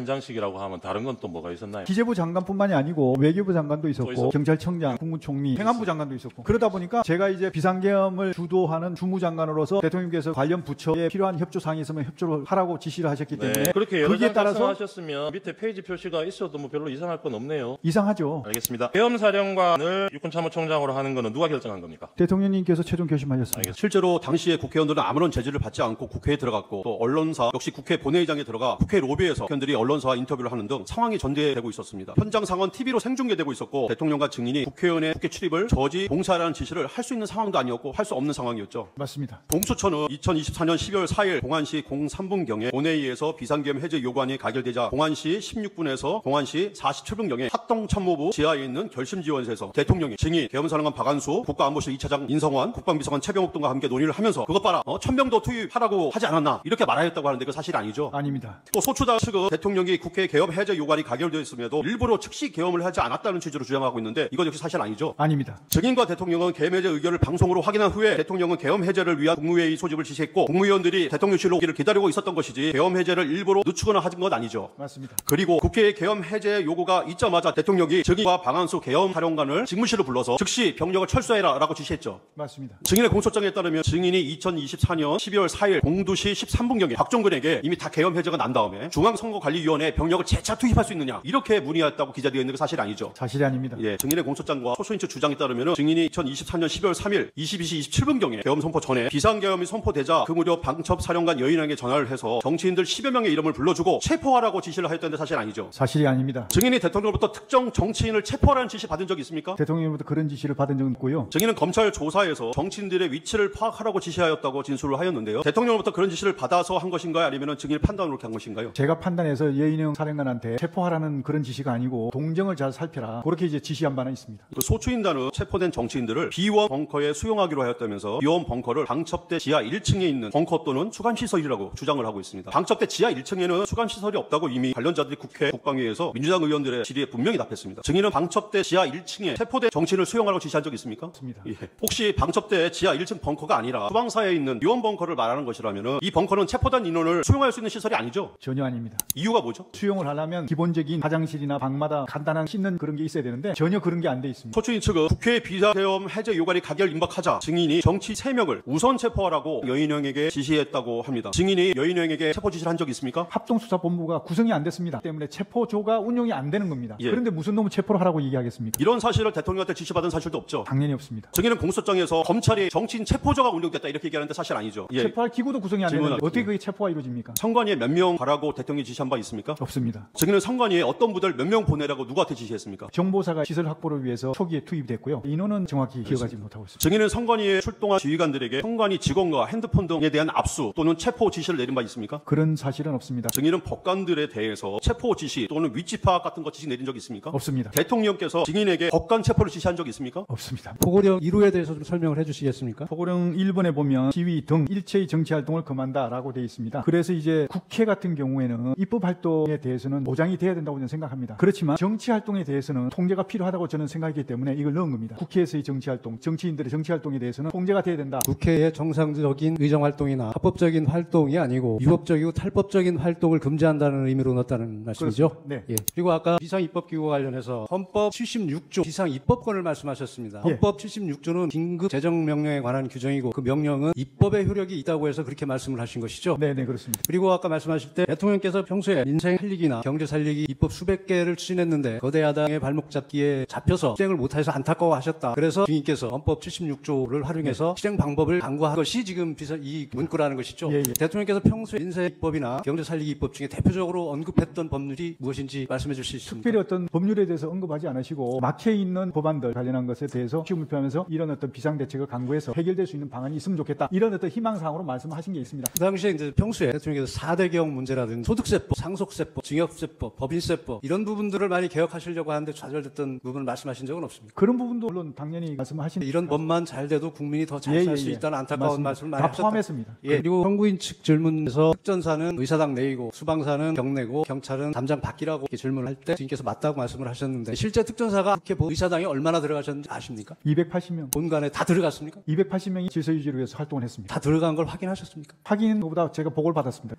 장씩이라고 하면 다른 건 또 뭐가 있었나요? 기재부 장관뿐만이 아니고 외교부 장관도 있었고 있었고. 경찰청장, 국무총리, 행안부 장관도 있었고 그러다 보니까 제가 이제 비상계엄을 주도하는 주무장관으로서 대통령께서 관련 부처에 필요한 협조 사항이 있으면 협조를 하라고 지시를 하셨기 때문에 네, 그렇게 여러 거기에 장 따라서 작성하셨으면 밑에 페이지 표시가 있어도 뭐 별로 이상할 건 없네요. 이상하죠. 알겠습니다. 계엄사령관을 육군참모총장으로 하는 거는 누가 결정한 겁니까? 대통령님께서 최종 결심하셨습니다. 알겠습니다. 실제로 당시에 국회의원들은 아무런 제지를 받지 않고 국회에 들어갔고 또 언론사 역시 국회 본회의장에 들어가 국회 로비에서 국회의원들이 언론사와 인터뷰를 하는 등 상황이 전개되고 있었습니다. 현장 상황 TV로 생중계되고 있었고 대통령과 증인이 국회의원의 국회 출입을 저지 봉사라는 지시를 할 수 있는 상황도 아니었고 할 수 없는 상황이었죠. 맞습니다. 공수처는 2024년 12월 4일 공안시 03분경에 본회의에서 비상계엄 해제 요구안이 가결되자 공안시 16분에서 공안시 47분경에 합동참모부 지하에 있는 결심지원실에서 대통령이 증인 계엄사령관 박안수 국가안보실 2차장 인성환 국방비서관 최병욱 등과 함께 논의를 하면서 그것 봐라 1000명도 투입하라고 하지 않았나 이렇게 말하였다고 하는데 그 사실 아니죠. 아닙니다. 또 소추당 측은 대통령이 국회 계엄 해제 요구안이 가결되었음에도 일부러 즉시 계엄을 하지 않았다는 취지로 주장하고 있는데 이건 역시 사실 아니죠. 아닙니다. 증인과 대통령은 계엄 해제 의견을 방송으로 확인한 후에 대통령은 계엄 해제를 위한 국무회의 소집을 지시했고 국무위원들이 대통령실로 오기를 기다리고 있었던 것이지 계엄 해제를 일부러 늦추거나 하진 건 아니죠. 맞습니다. 그리고 국회에 계엄 해제 요구가 있자마자 대통령이 증인과 방한수 계엄 사령관을 직무실로 불러서 즉시 병력을 철수해라 라고 지시했죠. 맞습니다. 증인의 공소장에 따르면 증인이 2024년 12월 4일 02시 13분경에 박종근에게 이미 다 계엄 해제가 난 다음에 중앙선거관리위원회에 병력을 재차 투입할 수 있느냐 이렇게 문의했다고 기재되어 있는 게 사실 아니죠. 사실이 아닙니다. 예, 증인의 공소장과 소수인 측 주장에 따르면 증인이 2024년 12월 3일 22시 27분경에 계엄 선포 전에 비상계엄이 선포되자 그 무렵 방첩사령관 여인에게 전화를 해서 대통령께서 정치인들 10여 명의 이름을 불러주고 체포하라고 지시를 하였던데 사실 아니죠? 사실이 아닙니다. 증인이 대통령으로부터 특정 정치인을 체포하라는 지시 받은 적이 있습니까? 대통령으로부터 그런 지시를 받은 적은 있고요. 증인은 검찰 조사에서 정치인들의 위치를 파악하라고 지시하였다고 진술을 하였는데요. 대통령으로부터 그런 지시를 받아서 한 것인가요? 아니면 증인의 판단으로 그렇게 한 것인가요? 제가 판단해서 여인영 사령관한테 체포하라는 그런 지시가 아니고 동정을 잘 살펴라. 그렇게 이제 지시한 바는 있습니다. 그 소추인단은 체포된 정치인들을 비원 벙커에 수용하기로 하였다면서 비원 벙커를 방첩대 지하 1층에 있는 벙커 또는 수감시설이라고 주장을 하고 있습니다. 방첩대 지하 1층에는 수감시설이 없다고 이미 관련자들이 국회 국방위에서 민주당 의원들의 질의에 분명히 답했습니다. 증인은 방첩대 지하 1층에 체포된 정치인을 수용하라고 지시한 적이 있습니까? 없습니다. 예. 혹시 방첩대 지하 1층 벙커가 아니라 수방사에 있는 비원 벙커를 말하는 것이라면 이 벙커는 체포된 인원을 수용할 수 있는 시설이 아니죠? 전혀 아닙니다. 이유가 뭐죠? 수용을 하려면 기본적인 화장실이나 방마다 간단한 씻는 그런 게 있어야 되는데 전혀 그런 게 안 돼 있습니다. 소추인 측은 국회 비자계엄 해제 요구안이 가결 임박하자 증인이 정치 3명을 우선 체포하라고 여인영에게 지시했다고 합니다. 증인이 여인영에게 체포 지시를 한 적이 있습니까? 합동수사본부가 구성이 안 됐습니다. 때문에 체포조가 운영이 안 되는 겁니다. 예. 그런데 무슨 놈을 체포를 하라고 얘기하겠습니까? 이런 사실을 대통령한테 지시받은 사실도 없죠. 당연히 없습니다. 증인은 공소장에서 검찰이 정치인 체포조가 운영됐다 이렇게 얘기하는데 사실 아니죠. 예. 체포할 기구도 구성이 안 되는데 질문할게요. 어떻게 그게 체포가 이루어집니까? 선관위에 몇 명 가라고 대통령이 지시한 바 있습니까? 없습니다. 증인은 선관위에 어떤 부대를 몇 명 보내라고 누구한테 지시했습니까? 정보사가 시설 확보를 위해서 초기에 투입됐고요. 인원은 정확히 기억하지 못하고 있습니다. 증인은 선관위에 출동한 지휘관들에게 선관위 직원과 핸드폰 등에 대한 압수 또는 체포 지시를 내린 바 있습니까? 그런 사실은 없습니다. 증인은 법관들에 대해서 체포 지시 또는 위치 파악 같은 거 지시 내린 적 있습니까? 없습니다. 대통령께서 증인에게 법관 체포를 지시한 적 있습니까? 없습니다. 포고령 1호에 대해서 좀 설명을 해주시겠습니까? 포고령 1번에 보면 시위 등 일체의 정치활동을 금한다라고 되어 있습니다. 그래서 이제 국회 같은 경우에는 입법활동에 대해서는 보장이 돼야 된다고 저는 생각합니다. 그렇지만 정치활동에 대해서는 통제가 필요하다고 저는 생각하기 때문에 이걸 넣은 겁니다. 국회에서의 정치활동, 정치인들의 정치활동에 대해서는 통제가 돼야 된다. 국회의 정상적인 의정활동이나 합법적인 활동이 아니고 위법적이고 탈법적인 활동을 금지한다는 의미로 넣었다는 말씀이죠? 네. 예. 그리고 아까 비상입법기구 관련해서 헌법 76조 비상입법권을 말씀하셨습니다. 예. 헌법 76조는 긴급 재정명령에 관한 규정이고 그 명령은 입법의 효력이 있다고 해서 그렇게 말씀을 하신 것이죠? 네, 그렇습니다. 그리고 아까 말씀하실 때 대통령께서 평소에 민생 살리기나 경제 살리기 입법 수백 개를 추진했는데 거대 야당의 발목 잡기에 잡혀서 실행을 못해서 안타까워하셨다. 그래서 주인께서 헌법 76조를 활용해서 실행 방법을 강구한 것이 지금 이 문구라는 것이죠. 예. 대통령께서 평소에 민생 입법이나 경제 살리기 입법 중에 대표적으로 언급했던 법률이 무엇인지 말씀해 주실 수 있습니까? 특별히 어떤 법률에 대해서 언급하지 않으시고 막혀 있는 법안들 관련한 것에 대해서 시험을 표하면서 이런 어떤 비상대책을 강구해서 해결될 수 있는 방안이 있으면 좋겠다. 이런 어떤 희망사항으로 말씀하신 게 있습니다. 그 당시에 이제 평소에 대통령께서 4대 개혁 문제라든지 소득세법, 상속세법, 증여세법, 법인세법 이런 부분들을 많이 개혁하시려고 하는데 좌절됐던 부분을 말씀하신 적은 없습니까? 그런 부분도 물론 당연히 말씀하신 이런 법만 잘 돼도 국민이 더 잘 살 수 있다는 안타까운 맞습니다. 말씀을 많이 다 하셨다. 포함했습니다. 예. 그리고 정부인 측 질문에서 특전사는 의사당 내이고 수방사는 경내고 경찰은 담장 밖이라고 이렇게 질문을 할 때 주인께서 맞다고 말씀을 하셨는데 실제 특전사가 국회 의사당에 얼마나 들어가셨는지 아십니까? 280명. 본관에 다 들어갔습니까? 280명이 질서 유지를 위해서 활동을 했습니다. 다 들어간 걸 확인하셨습니까? 확인은 것보다 제가 보고를 받았습니다.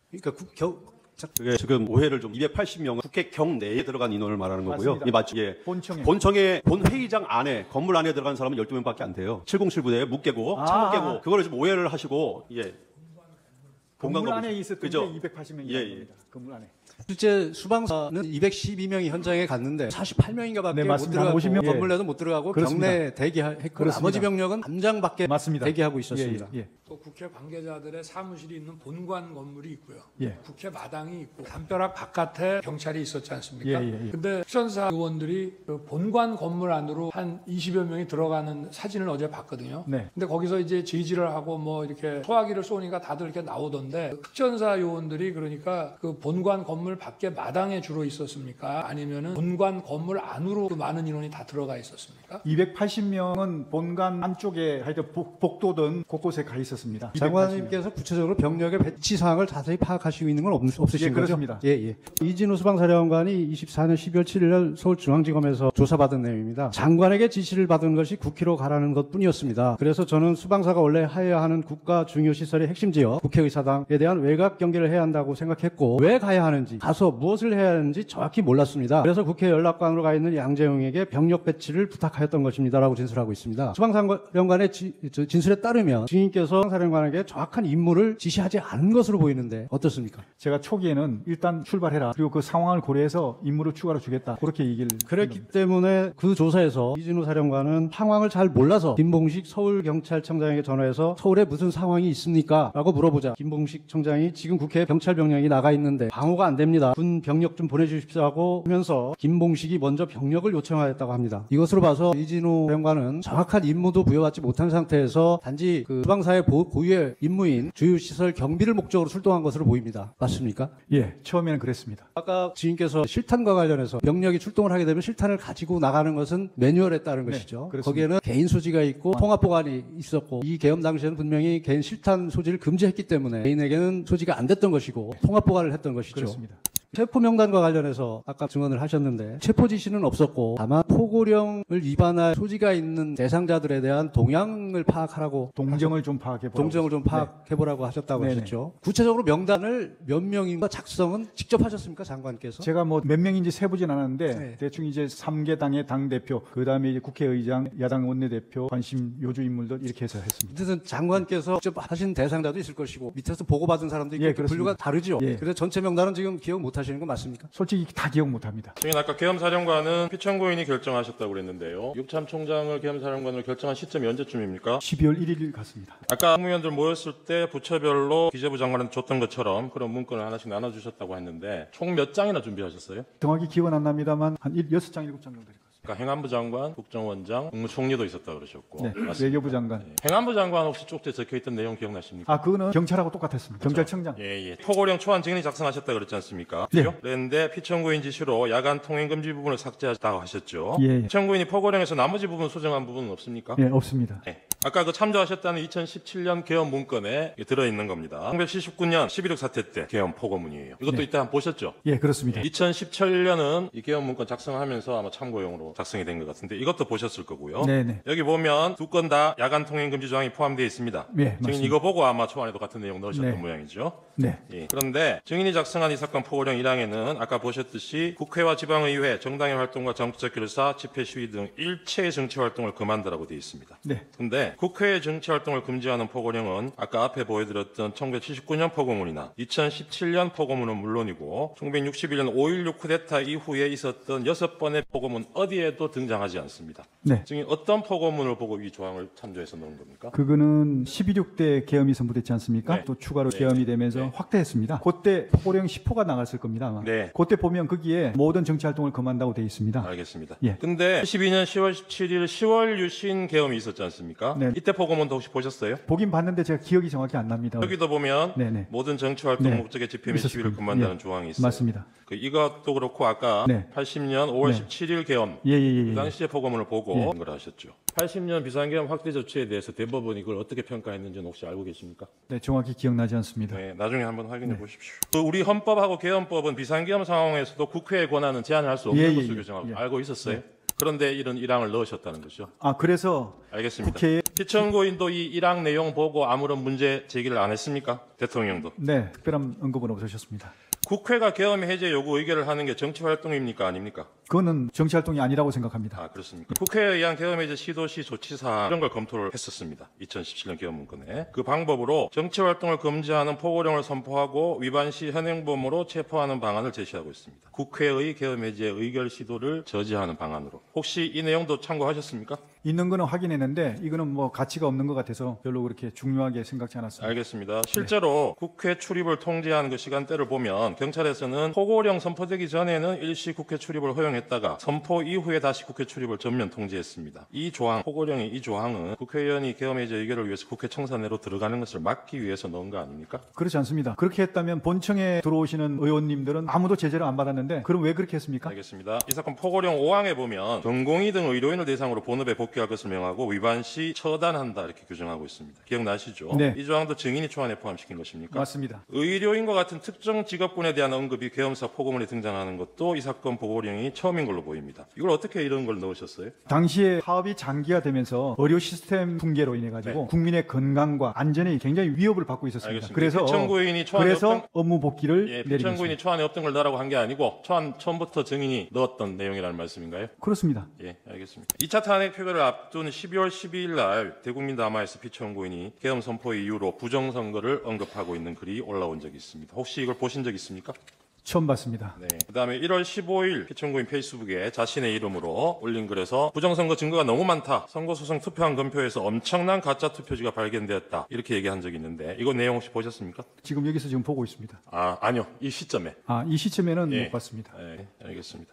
그러니까 그게 지금 오해를 좀 280명은 국회 경내에 들어간 인원을 말하는 거고요. 맞습니다. 이 맞죠? 예. 본청에 본회의장 안에 건물 안에 들어간 사람은 12명밖에 안 돼요. 707부대에 묵 깨고 창문 깨고 그거를 좀 오해를 하시고 예. 건물 안에 있었던 그죠? 게 280명이라고 예. 합니다. 건물 안에. 실제 수방사는 212명이 현장에 갔는데 48명인가밖에 네, 못 맞습니다. 들어가고 50명? 건물 내도 못 들어가고 그렇습니다. 경내 대기했고 그렇습니다. 나머지 병력은 담장 밖에 맞습니다. 대기하고 있었습니다. 예. 또 국회 관계자들의 사무실이 있는 본관 건물이 있고요. 예. 국회 마당이 있고 담벼락 바깥에 경찰이 있었지 않습니까? 예. 근데 특전사 의원들이 그 본관 건물 안으로 한 20여 명이 들어가는 사진을 어제 봤거든요. 네. 근데 거기서 이제 제지를 하고 뭐 이렇게 소화기를 쏘니까 다들 이렇게 나오던데 특전사 요원들이 그러니까 그 본관 건물 밖에 마당에 주로 있었습니까? 아니면은 본관 건물 안으로 그 많은 인원이 다 들어가 있었습니까? 280명은 본관 안쪽에 하여튼 복도든 곳곳에 가 있었습니다. 280명. 장관님께서 구체적으로 병력의 배치 사항을 자세히 파악하시고 있는 건 없으신 예, 거죠? 그렇습니다. 예. 이진우 수방사령관이 24년 12월 7일 날 서울중앙지검에서 조사받은 내용입니다. 장관에게 지시를 받은 것이 국회로 가라는 것뿐이었습니다. 그래서 저는 수방사가 원래 하여야 하는 국가 중요 시설의 핵심 지역 국회의사당에 대한 외곽 경계를 해야 한다고 생각했고 왜 가야 하는지 가서 무엇을 해야 하는지 정확히 몰랐습니다. 그래서 국회 연락관으로 가 있는 양재용에게 병력 배치를 부탁하였던 것입니다라고 진술하고 있습니다. 수방사령관의 진술에 따르면 증인께서 수방사령관에게 정확한 임무를 지시하지 않은 것으로 보이는데 어떻습니까? 제가 초기에는 일단 출발해라. 그리고 그 상황을 고려해서 임무를 추가로 주겠다. 그렇게 얘기를 그랬기 때문에 그 조사에서 이진우 사령관은 상황을 잘 몰라서 김봉식 서울경찰청장에게 전화해서 서울에 무슨 상황이 있습니까? 라고 물어보자 김봉식 김봉식 청장이 지금 국회에 경찰 병력이 나가 있는데 방어가 안 됩니다. 군 병력 좀 보내주십시오 하고 하면서 김봉식이 먼저 병력을 요청하였다고 합니다. 이것으로 봐서 이진우 사령관은 정확한 임무도 부여받지 못한 상태에서 단지 그 수방사의 고유의 임무인 주유시설 경비를 목적으로 출동한 것으로 보입니다. 맞습니까? 예, 처음에는 그랬습니다. 아까 지인께서 실탄과 관련해서 병력이 출동을 하게 되면 실탄을 가지고 나가는 것은 매뉴얼에 따른 것이죠. 그렇습니다. 거기에는 개인 소지가 있고 통합 보관이 있었고 이 계엄 당시에는 분명히 개인 실탄 소지를 금지했기 때문에 개인에게는 소지가 안 됐던 것이고 통합 보관을 했던 것이죠. 그렇습니다. 체포 명단과 관련해서 아까 증언을 하셨는데 체포 지시는 없었고 다만 포고령을 위반할 소지가 있는 대상자들에 대한 동향을 파악하라고 동정을 좀 파악해 보라고. 동정을 좀 파악해보라고 하셨다고 네네. 하셨죠. 구체적으로 명단을 몇 명인가 작성은 직접 하셨습니까, 장관께서? 제가 뭐 몇 명인지 세보진 않았는데 네. 대충 이제 3개 당의 당 대표, 그다음에 이제 국회의장, 야당 원내대표, 관심 요주 인물들 이렇게 해서 했습니다. 어쨌든 장관께서 직접 하신 대상자도 있을 것이고 밑에서 보고받은 사람도 있고 예, 그 그렇습니다. 분류가 다르죠. 예. 그래서 전체 명단은 지금 기억 못 하시는 거 맞습니까? 솔직히 다 기억 못합니다. 증인 아까 계엄사령관은 피청구인이 결정하셨다고 그랬는데요. 육참 총장을 계엄사령관으로 결정한 시점이 언제쯤입니까? 12월 1일 같습니다. 아까 국무위원들 모였을 때 부처별로 기재부 장관한테 줬던 것처럼 그런 문건을 하나씩 나눠주셨다고 했는데 총 몇 장이나 준비하셨어요? 정확히 기억은 안 납니다만 한 6장, 7장 정도 될 것 같습니다. 그러니까 행안부 장관, 국정원장, 국무총리도 있었다고 그러셨고. 네, 맞습니다. 외교부 장관. 예. 행안부 장관 혹시 쪽지에 적혀있던 내용 기억나십니까? 아, 그거는 경찰하고 똑같았습니다. 경찰청장. 예. 포고령 초안 증인이 작성하셨다 그랬지 않습니까? 네. 그죠? 그런데 피청구인 지시로 야간 통행 금지 부분을 삭제하셨다고 하셨죠. 예. 피청구인이 포고령에서 나머지 부분 수정한 부분은 없습니까? 예, 없습니다. 네. 아까 그 참조하셨다는 2017년 계엄 문건에 들어있는 겁니다. 1979년 11.6 사태 때 계엄 포고문이에요. 이것도 네. 이때 한번 보셨죠? 예, 그렇습니다. 2017년은 이 계엄 문건 작성하면서 아마 참고용으로 작성이 된 것 같은데 이것도 보셨을 거고요. 네네. 여기 보면 두 건 다 야간 통행 금지 조항이 포함되어 있습니다. 네, 증인 맞습니다. 이거 보고 아마 초안에도 같은 내용 넣으셨던 네. 모양이죠. 네. 예. 그런데 증인이 작성한 이 사건 포고령 1항에는 아까 보셨듯이 국회와 지방의회, 정당의 활동과 정치적 결사, 집회 시위 등 일체의 정치 활동을 금한다라고 되어 있습니다. 네. 근데 국회의 정치 활동을 금지하는 포고령은 아까 앞에 보여드렸던 1979년 포고문이나 2017년 포고문은 물론이고 1961년 5.16 쿠데타 이후에 있었던 6번의 포고문 어디에도 등장하지 않습니다. 네. 증인 어떤 포고문을 보고 이 조항을 참조해서 넣은 겁니까? 그거는 12.6대 계엄이 선포됐지 않습니까? 네. 또 추가로 네. 계엄이 되면서 네. 확대했습니다. 그때 포고령 10호가 나갔을 겁니다. 아마. 네. 그때 보면 거기에 모든 정치 활동을 금한다고 되어 있습니다. 알겠습니다. 예. 근데 12년 10월 17일 10월 유신 계엄이 있었지 않습니까? 네. 이때 포고문도 혹시 보셨어요? 보긴 봤는데 제가 기억이 정확히 안 납니다. 여기도 보면 네네. 모든 정치 활동 네. 목적의 집회 및 있었을 시위를 겁니다. 금한다는 예. 조항이 있어요. 맞습니다. 이것도 그렇고 아까 네. 80년 5월 네. 17일 계엄 예. 그 당시에 포고문을 보고 예. 걸 하셨죠. 80년 비상계엄 확대 조치에 대해서 대법원이 이걸 어떻게 평가했는지는 혹시 알고 계십니까? 네, 정확히 기억나지 않습니다. 네, 나중에 한번 확인해 보십시오. 그 우리 헌법하고 계엄법은 비상계엄 상황에서도 국회의 권한은 제한을 할 수 없는 예, 것으로 예, 규정하고 예. 알고 있었어요. 그런데 이런 일항을 넣으셨다는 거죠. 아, 그래서 알겠습니다. 국회에 피청구인도 이 일항 내용 보고 아무런 문제 제기를 안 했습니까? 대통령도. 네, 특별한 언급은 없으셨습니다. 국회가 계엄 해제 요구 의결을 하는 게 정치 활동입니까? 아닙니까? 그거는 정치 활동이 아니라고 생각합니다. 아, 그렇습니까? 국회에 의한 계엄 해제 시도시 조치사항 이런 걸 검토를 했었습니다. 2017년 계엄 문건에. 그 방법으로 정치 활동을 금지하는 포고령을 선포하고 위반 시 현행범으로 체포하는 방안을 제시하고 있습니다. 국회의 계엄 해제 의결 시도를 저지하는 방안으로. 혹시 이 내용도 참고하셨습니까? 있는 거는 확인했는데 이거는 뭐 가치가 없는 것 같아서 별로 그렇게 중요하게 생각지 않았습니다. 알겠습니다. 실제로 국회 출입을 통제하는 그 시간대를 보면 경찰에서는 포고령 선포되기 전에는 일시 국회 출입을 허용했다가 선포 이후에 다시 국회 출입을 전면 통제했습니다. 이 조항, 포고령의 이 조항은 국회의원이 계엄 해제 의결을 위해서 국회 청사내로 들어가는 것을 막기 위해서 넣은 거 아닙니까? 그렇지 않습니다. 그렇게 했다면 본청에 들어오시는 의원님들은 아무도 제재를 안 받았는데 그럼 왜 그렇게 했습니까? 알겠습니다. 이 사건 포고령 5항에 보면 전공의 등 의료인을 대상으로 본업에 복귀할 것을 명하고 위반 시 처단한다 이렇게 규정하고 있습니다. 기억나시죠? 네. 이 조항도 증인이 초안에 포함시킨 것입니까? 맞습니다. 의료인과 같은 특정 직업군에 대한 언급이 계엄사 포고문에 등장하는 것도 이 사건 포고령이 처음인 걸로 보입니다. 이걸 어떻게 이런 걸 넣으셨어요? 당시에 사업이 장기화되면서 의료 시스템 붕괴로 인해 가지고 네. 국민의 건강과 안전에 굉장히 위협을 받고 있었습니다. 알겠습니다. 그래서 피청구인이 초안에 그래서 업무 복귀를 예, 내리겠습니다. 피청구인이 초안에 없던 걸 넣으라고 한 게 아니고 초안 처음부터 증인이 넣었던 내용이라는 말씀인가요? 그렇습니다. 예, 알겠습니다. 2차 탄핵 표결을 앞둔 12월 12일 날 대국민 담화에서 피청구인이 계엄 선포 이후로 부정선거를 언급하고 있는 글이 올라온 적이 있습니다. 혹시 이걸 보신 적 있습니까? 처음 봤습니다. 네. 그다음에 1월 15일 피청구인 페이스북에 자신의 이름으로 올린 글에서 부정선거 증거가 너무 많다. 선거소송 투표한 검표에서 엄청난 가짜 투표지가 발견되었다. 이렇게 얘기한 적이 있는데 이거 내용 혹시 보셨습니까? 지금 여기서 지금 보고 있습니다. 아니요. 이 시점에. 이 시점에는 예. 못 봤습니다. 네, 알겠습니다.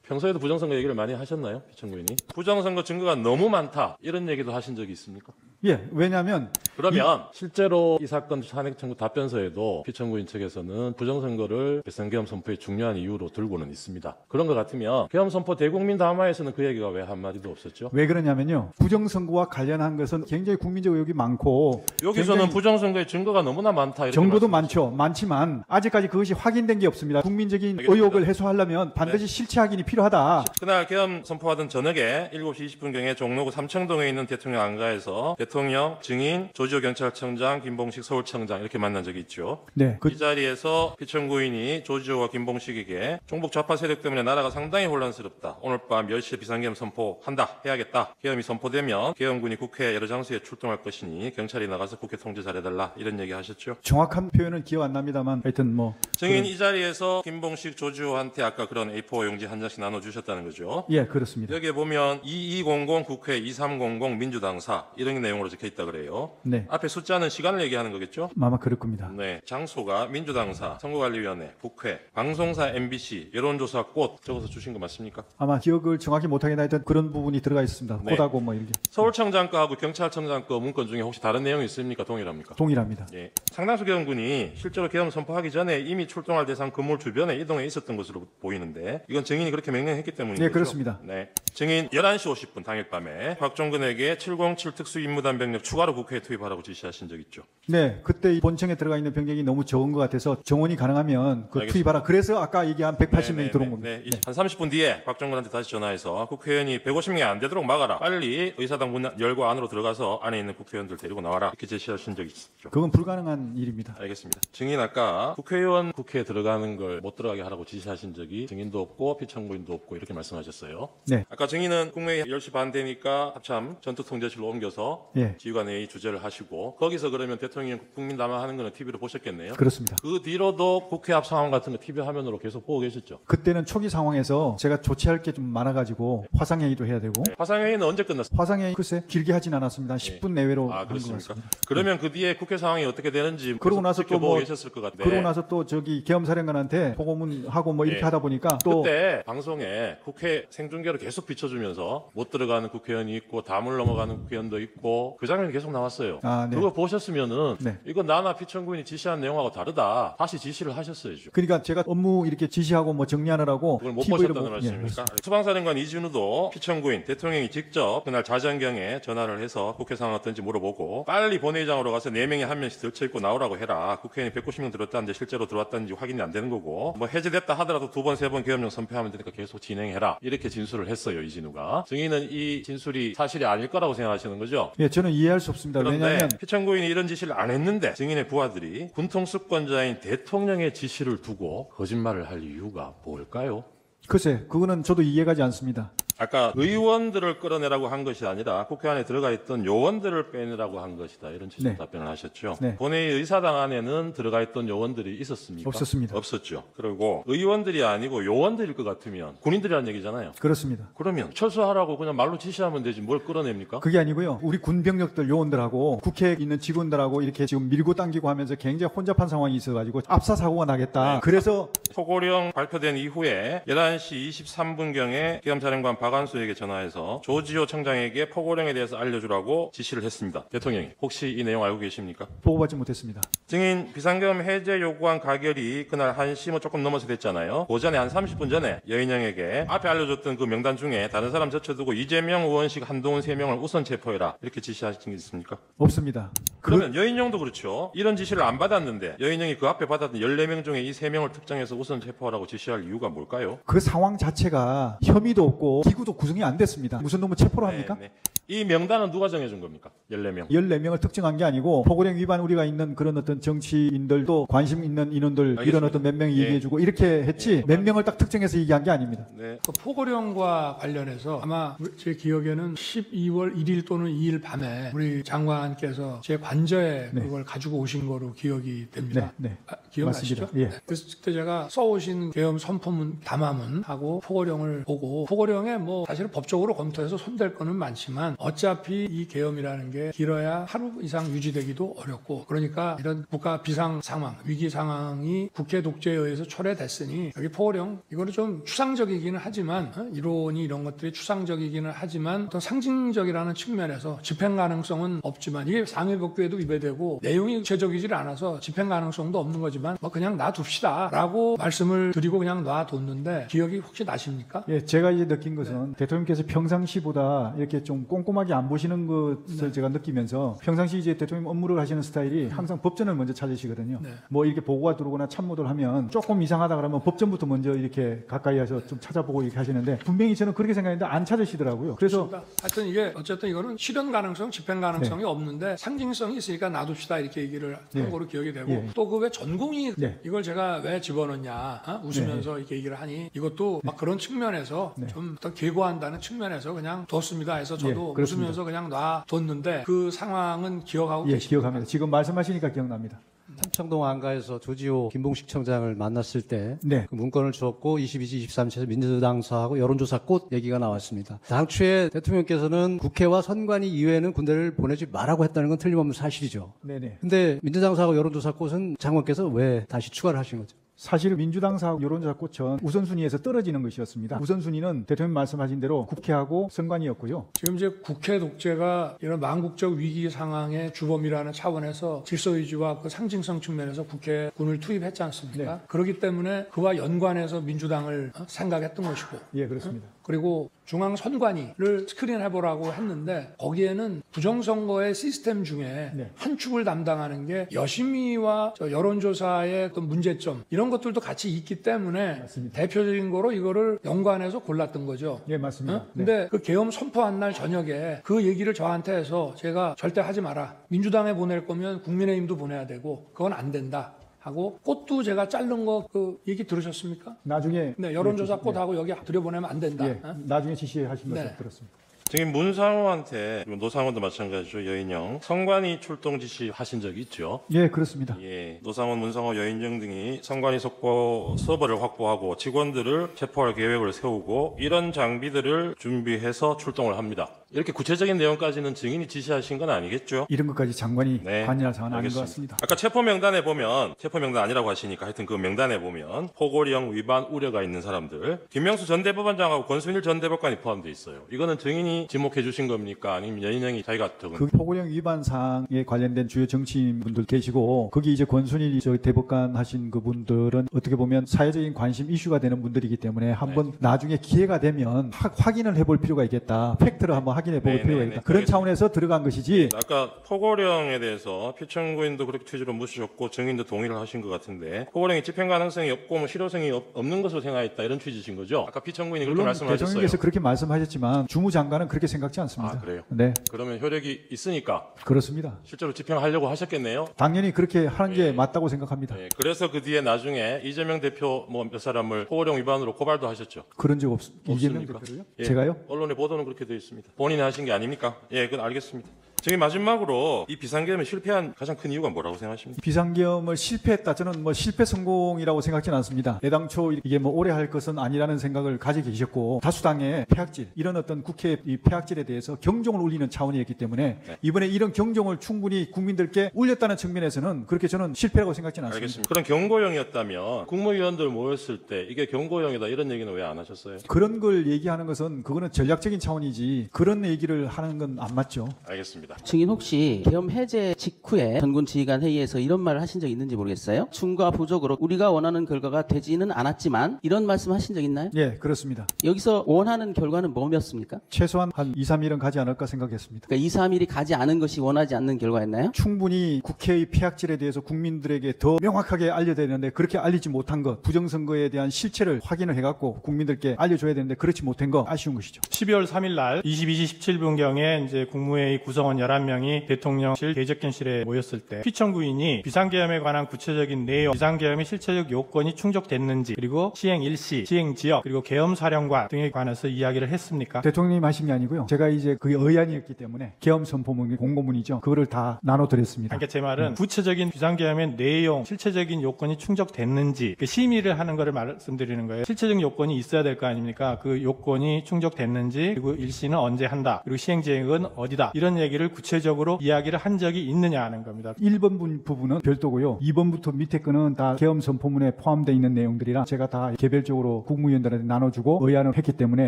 평소에도 부정선거 얘기를 많이 하셨나요? 피청구인이? 부정선거 증거가 너무 많다. 이런 얘기도 하신 적이 있습니까? 예, 왜냐하면 그러면 실제로 이 사건 탄핵 청구 답변서에도 피청구인 측에서는 부정선거를 배선계엄 선포의 중요한 이유로 들고는 있습니다. 그런 것 같으면 계엄 선포 대국민 담화에서는 그 얘기가 왜 한마디도 없었죠? 왜 그러냐면요. 부정선거와 관련한 것은 굉장히 국민적 의혹이 많고 여기서는 굉장히 부정선거의 증거가 너무나 많다. 이렇게 정보도 말씀하셨죠. 많지만 아직까지 그것이 확인된 게 없습니다. 국민적인 알겠습니다. 의혹을 해소하려면 반드시 실체 확인이 필요하다. 그날 계엄 선포하던 저녁에 7시 20분경에 종로구 삼청동에 있는 대통령 안가에서 대통령, 증인, 조지호 경찰청장, 김봉식 서울청장 이렇게 만난 적이 있죠. 네, 이 자리에서 피청구인이 조지호와 김봉식에게 종북 좌파 세력 때문에 나라가 상당히 혼란스럽다. 오늘 밤 10시에 비상계엄 선포한다. 해야겠다. 계엄이 선포되면 계엄군이 국회 여러 장소에 출동할 것이니 경찰이 나가서 국회 통제 잘해달라. 이런 얘기 하셨죠. 정확한 표현은 기억 안 납니다만 하여튼 뭐 증인 이 자리에서 김봉식, 조지호한테 아까 그런 A4 용지 한 장씩 나눠주셨다는 거죠. 예, 그렇습니다. 여기에 보면 2200 국회 2300 민주당사 이런 내용으로 적혀 있다 그래요. 네, 앞에 숫자는 시간을 얘기하는 거겠죠? 아마 그럴 겁니다. 네. 장소가 민주당사, 선거관리위원회, 국회, 방송사 MBC, 여론조사 꽃 적어서 주신 거 맞습니까? 아마 기억을 정확히 못하긴 하여튼 그런 부분이 들어가 있습니다. 네. 꽃하고 뭐 이렇게 서울청장 거하고 경찰청장 거 문건 중에 혹시 다른 내용이 있습니까? 동일합니까? 동일합니다. 예. 상당수 계엄군이 실제로 계엄 선포하기 전에 이미 출동할 대상 건물 주변에 이동해 있었던 것으로 보이는데 이건 증인이 그렇게 명령했기 때문인 네, 거죠? 그렇습니다. 네. 증인 11시 50분 당일 밤에 곽종근에게 707 특수임무단 병력 추가로 국회에 투입하라고 지시하신 적 있죠. 네, 그때 이 본청에 들어가 있는 병력이 너무 적은 것 같아서 정원이 가능하면 그 알겠습니다. 투입하라. 그래서 아까 얘기한 180명이 들어온 겁니다. 네. 한 30분 뒤에 곽종근한테 다시 전화해서 국회의원이 150명이 안 되도록 막아라. 빨리 의사당 문 열고 안으로 들어가서 안에 있는 국회의원들 데리고 나와라. 이렇게 제시하신 적이 있었죠. 그건 불가능한 일입니다. 알겠습니다. 증인 아까 국회의원 국회에 들어가는 걸 못 들어가게 하라고 지시하신 적이 증인도 없고 피청구인도 없고 이렇게 말씀하셨어요. 네, 아까 증인은 국무회의 10시 반 되니까 합참 전투통제실로 옮겨서 예, 지휘관회의 주재를 하시고 거기서 그러면 대통령 국민 담화하는 거는 TV로 보셨겠네요. 그렇습니다. 그 뒤로도 국회 앞 상황 같은 거 TV 화면으로 계속 보고 계셨죠. 그때는 초기 상황에서 제가 조치할 게 좀 많아가지고 화상회의도 해야 되고 화상회의는 언제 끝났어요? 화상회의 글쎄 길게 하진 않았습니다. 한 10분 내외로 한 것 그렇습니까? 같습니다. 그러면 그 뒤에 국회 상황이 어떻게 되는지 그러고 나서 또 지켜보고 뭐 계셨을 것 같은데 그러고 나서 또 저기 계엄사령관한테 보고문하고 뭐 이렇게 예. 하다 보니까 또 그때 방송에 국회 생중계로 계속 비춰주면서 못 들어가는 국회의원이 있고 담을 넘어가는 국회의원도 있고 그 장면이 계속 나왔어요. 아, 네. 그거 보셨으면은 네. 이거 나나 피청구인이 지시한 내용하고 다르다. 다시 지시를 하셨어야죠. 그러니까 제가 업무 이렇게 지시하고 뭐 정리하느라고 그걸 못 TV를 보셨다는 말씀입니까? 수방사령관 이진우도 피청구인 대통령이 직접 그날 자정경에 전화를 해서 국회 상황 어떤지 물어보고 빨리 본회의장으로 가서 4명이 한 명씩 들쳐있고 나오라고 해라. 국회의원이 190명 들었다는데 실제로 들어왔다는지 확인이 안 되는 거고 뭐 해제됐다 하더라도 2번, 3번 계엄령 선포하면 되니까 계속 진행해라. 이렇게 진술을 했어요. 이진우가. 증인은 이 진술이 사실이 아닐 거라고 생각하시는 거죠? 예, 저는 이해할 수 없습니다. 그런데 왜냐하면 피청구인이 이런 지시를 안 했는데 증인의 부하들이 군통수권자인 대통령의 지시를 두고 거짓말을 할 이유가 뭘까요? 글쎄 그거는 저도 이해가지 않습니다. 아까 의원들을 끌어내라고 한 것이 아니라 국회 안에 들어가 있던 요원들을 빼내라고 한 것이다. 이런 취지의 네. 답변을 하셨죠. 네. 본회의 의사당 안에는 들어가 있던 요원들이 있었습니까? 없었습니다. 없었죠. 그리고 의원들이 아니고 요원들일 것 같으면 군인들이라는 얘기잖아요. 그렇습니다. 그러면 철수하라고 그냥 말로 지시하면 되지 뭘 끌어냅니까? 그게 아니고요. 우리 군병력들 요원들하고 국회에 있는 직원들하고 이렇게 지금 밀고 당기고 하면서 굉장히 혼잡한 상황이 있어가지고 압사 사고가 나겠다. 네. 그래서 포고령 발표된 이후에 11시 23분경에 계엄사령관 박안수에게 전화해서 조지호 청장에게 포고령에 대해서 알려주라고 지시를 했습니다. 대통령이. 혹시 이 내용 알고 계십니까? 보고받지 못했습니다. 증인 비상계엄 해제 요구한 가결이 그날 1시 뭐 조금 넘어서 됐잖아요. 오전에 한 30분 전에 여인영에게 앞에 알려줬던 그 명단 중에 다른 사람 제쳐두고 이재명, 의원식, 한동훈 3명을 우선 체포해라. 이렇게 지시하신 게 있습니까? 없습니다. 그러면 여인영도 그렇죠. 이런 지시를 안 받았는데 여인영이 그 앞에 받았던 14명 중에 이 3명을 특정해서 우선 체포하라고 지시할 이유가 뭘까요? 그 상황 자체가 혐의도 없고 기구도 구성이 안 됐습니다. 무슨 놈을 체포를 합니까? 네. 이 명단은 누가 정해준 겁니까? 14명. 14명을 특정한 게 아니고 포고령 위반 우리가 있는 그런 어떤 정치인들도 관심 있는 인원들 이런 알겠습니다. 어떤 몇 명이 예. 얘기해주고 이렇게 했지 몇 명을 딱 특정해서 얘기한 게 아닙니다. 네. 그 포고령과 관련해서 아마 제 기억에는 12월 1일 또는 2일 밤에 우리 장관께서 제 관저에 네. 그걸 가지고 오신 거로 기억이 됩니다. 네. 기억나시죠? 맞습니다. 예. 네. 그래서 그때 제가 써오신 계엄 선포문 담화문하고 포고령을 보고 포고령에 뭐 사실은 법적으로 검토해서 손댈 거는 많지만 어차피 이 계엄이라는 게 길어야 하루 이상 유지되기도 어렵고 그러니까 이런 국가 비상 상황, 위기 상황이 국회 독재에 의해서 초래됐으니 여기 포고령 이거는 좀 추상적이기는 하지만 이론이 이런 것들이 추상적이기는 하지만 또 상징적이라는 측면에서 집행 가능성은 없지만 이게 상해법규에도 위배되고 내용이 구체적이질 않아서 집행 가능성도 없는 거지만 뭐 그냥 놔둡시다라고 말씀을 드리고 그냥 놔뒀는데 기억이 혹시 나십니까? 예, 제가 이제 느낀 것은 대통령께서 평상시보다 이렇게 좀 꼼꼼하게 안 보시는 것을 제가 느끼면서 평상시 이제 대통령 업무를 하시는 스타일이 항상 법전을 먼저 찾으시거든요. 네. 뭐 이렇게 보고가 들어오거나 참모들 하면 조금 이상하다 그러면 법전부터 먼저 이렇게 가까이 해서 좀 찾아보고 이렇게 하시는데 분명히 저는 그렇게 생각했는데 안 찾으시더라고요. 그래서 하여튼 이게 어쨌든 이거는 실현 가능성, 집행 가능성이 없는데 상징성이 있으니까 놔둡시다 이렇게 얘기를 한 거로 기억이 되고 예. 또 그 왜 전공이 네. 이걸 제가 왜 집어넣냐 웃으면서 이렇게 얘기를 하니 이것도 막 그런 측면에서 좀 더 계고한다는 측면에서 그냥 뒀습니다 해서 저도 예, 그렇습니다. 웃으면서 그냥 놔뒀는데 그 상황은 기억하고 예, 계십니까? 기억합니다. 지금 말씀하시니까 기억납니다. 삼청동 안가에서 조지호 김봉식 청장을 만났을 때 네. 그 문건을 주었고 22지 23지에서 민주당사하고 여론조사 꽃 얘기가 나왔습니다. 당초에 대통령께서는 국회와 선관위 이외에는 군대를 보내지 말라고 했다는 건 틀림없는 사실이죠. 네네. 근데 민주당사하고 여론조사 꽃은 장관께서 왜 다시 추가를 하신 거죠? 사실 민주당사하고 여론조사 꽃은 우선순위에서 떨어지는 것이었습니다. 우선순위는 대통령 말씀하신 대로 국회하고 선관위였고요. 지금 이제 국회 독재가 이런 망국적 위기 상황의 주범이라는 차원에서 질서유지와 그 상징성 측면에서 국회군을 투입했지 않습니까? 네. 그렇기 때문에 그와 연관해서 민주당을 생각했던 것이고 예, 그렇습니다. 그리고 중앙선관위를 스크린해보라고 했는데 거기에는 부정선거의 시스템 중에 네. 한 축을 담당하는 게 여심위와 저 여론조사의 어떤 문제점 이런 것들도 같이 있기 때문에 맞습니다. 대표적인 거로 이거를 연관해서 골랐던 거죠. 예, 맞습니다. 어? 근데 그 계엄 선포한 날 저녁에 그 얘기를 저한테 해서 제가 절대 하지 마라. 민주당에 보낼 거면 국민의힘도 보내야 되고 그건 안 된다. 하고 꽃도 제가 자른 거 그 얘기 들으셨습니까? 나중에 네, 여론조사 예, 꽃하고 여기 들여보내면 안 된다. 예, 어? 나중에 지시하신 것을 네. 들었습니다. 지금 문상호한테 노상원도 마찬가지죠. 여인영 선관위 출동 지시 하신 적이 있죠. 예, 그렇습니다. 예, 노상원, 문상호, 여인영 등이 선관위 속보 서버를 확보하고 직원들을 체포할 계획을 세우고 이런 장비들을 준비해서 출동을 합니다. 이렇게 구체적인 내용까지는 증인이 지시하신 건 아니겠죠? 이런 것까지 장관이 네, 관여할 사안은 아닌 것 알겠습니다. 같습니다. 아까 체포 명단에 보면 체포 명단 아니라고 하시니까 하여튼 그 명단에 보면 포고령 위반 우려가 있는 사람들 김명수 전 대법원장하고 권순일 전 대법관이 포함되어 있어요. 이거는 증인이 지목해 주신 겁니까? 아니면 여인영이 자기가 적은? 그 포고령 위반 사항에 관련된 주요 정치인분들 계시고 거기 이제 권순일 저 대법관 하신 그분들은 어떻게 보면 사회적인 관심 이슈가 되는 분들이기 때문에 한번 나중에 기회가 되면 확인을 해볼 필요가 있겠다. 팩트를 한번 확인해 볼 네, 필요가 네, 있다. 네. 그런 알겠습니다. 차원에서 들어간 것이지. 아까 포고령에 대해서 피청구인도 그렇게 취지로 묻으셨고 증인도 동의를 하신 것 같은데 포고령이 집행 가능성이 없고 뭐 실효성이 없는 것으로 생각했다 이런 취지신 거죠? 아까 피청구인이 그렇게 물론 말씀하셨어요. 대통령께서 그렇게 말씀하셨지만 주무장관은 그렇게 생각지 않습니다. 아, 그래요? 네, 그러면 효력이 있으니까 그렇습니다. 실제로 집행하려고 하셨겠네요. 당연히 그렇게 하는 게 예. 맞다고 생각합니다. 네, 그래서 그 뒤에 나중에 이재명 대표 뭐 몇 사람을 포고령 위반으로 고발도 하셨죠. 그런 적 이재명 없습니까? 대표로요? 예, 제가요? 언론의 보도는 그렇게 되어 있습니다. 본인이 하신 게 아닙니까? 예, 그건 알겠습니다. 지금 마지막으로 이 비상계엄에 실패한 가장 큰 이유가 뭐라고 생각하십니까? 비상계엄을 실패했다. 저는 뭐 실패 성공이라고 생각지는 않습니다. 애당초 이게 뭐 오래 할 것은 아니라는 생각을 가지고 계셨고 다수당의 폐악질 이런 어떤 국회 이 폐악질에 대해서 경종을 울리는 차원이었기 때문에 네. 이번에 이런 경종을 충분히 국민들께 울렸다는 측면에서는 그렇게 저는 실패라고 생각지는 않습니다. 알겠습니다. 그런 경고용이었다면 국무위원들 모였을 때 이게 경고용이다 이런 얘기는 왜 안 하셨어요? 그런 걸 얘기하는 것은 그거는 전략적인 차원이지 그런 얘기를 하는 건 안 맞죠. 알겠습니다. 있습니다. 증인 혹시 계엄 해제 직후에 전군 지휘관 회의에서 이런 말을 하신 적 있는지 모르겠어요. 충과 부족으로 우리가 원하는 결과가 되지는 않았지만 이런 말씀 하신 적 있나요? 예, 그렇습니다. 여기서 원하는 결과는 뭐였습니까? 최소한 한 2, 3일은 가지 않을까 생각했습니다. 그러니까 2, 3일이 가지 않은 것이 원하지 않는 결과였나요? 충분히 국회의 폐악질에 대해서 국민들에게 더 명확하게 알려야 되는데 그렇게 알리지 못한 것, 부정선거에 대한 실체를 확인을 해갖고 국민들께 알려줘야 되는데 그렇지 못한 거 아쉬운 것이죠. 12월 3일 날 22시 17분경에 이제 국무회의 구성원 11명이 대통령실 대적견실에 모였을 때 피청구인이 비상계엄에 관한 구체적인 내용, 비상계엄의 실체적 요건이 충족됐는지, 그리고 시행 일시, 시행 지역, 그리고 계엄사령관 등에 관해서 이야기를 했습니까? 대통령님 하신 게 아니고요. 제가 이제 그게 의안이었기 때문에 계엄 선포문이 공고문이죠. 그거를 다 나눠드렸습니다. 그러니까 제 말은 구체적인 비상계엄의 내용, 실체적인 요건이 충족됐는지 그 심의를 하는 것을 말씀드리는 거예요. 실체적 요건이 있어야 될 거 아닙니까? 그 요건이 충족됐는지, 그리고 일시는 언제 한다, 그리고 시행지역은 어디다, 이런 얘기를 구체적으로 이야기를 한 적이 있느냐 하는 겁니다. 1번 부분은 별도고요. 2번부터 밑에 거는 다 계엄 선포문에 포함되어 있는 내용들이라 제가 다 개별적으로 국무위원들한테 나눠주고 의안을 했기 때문에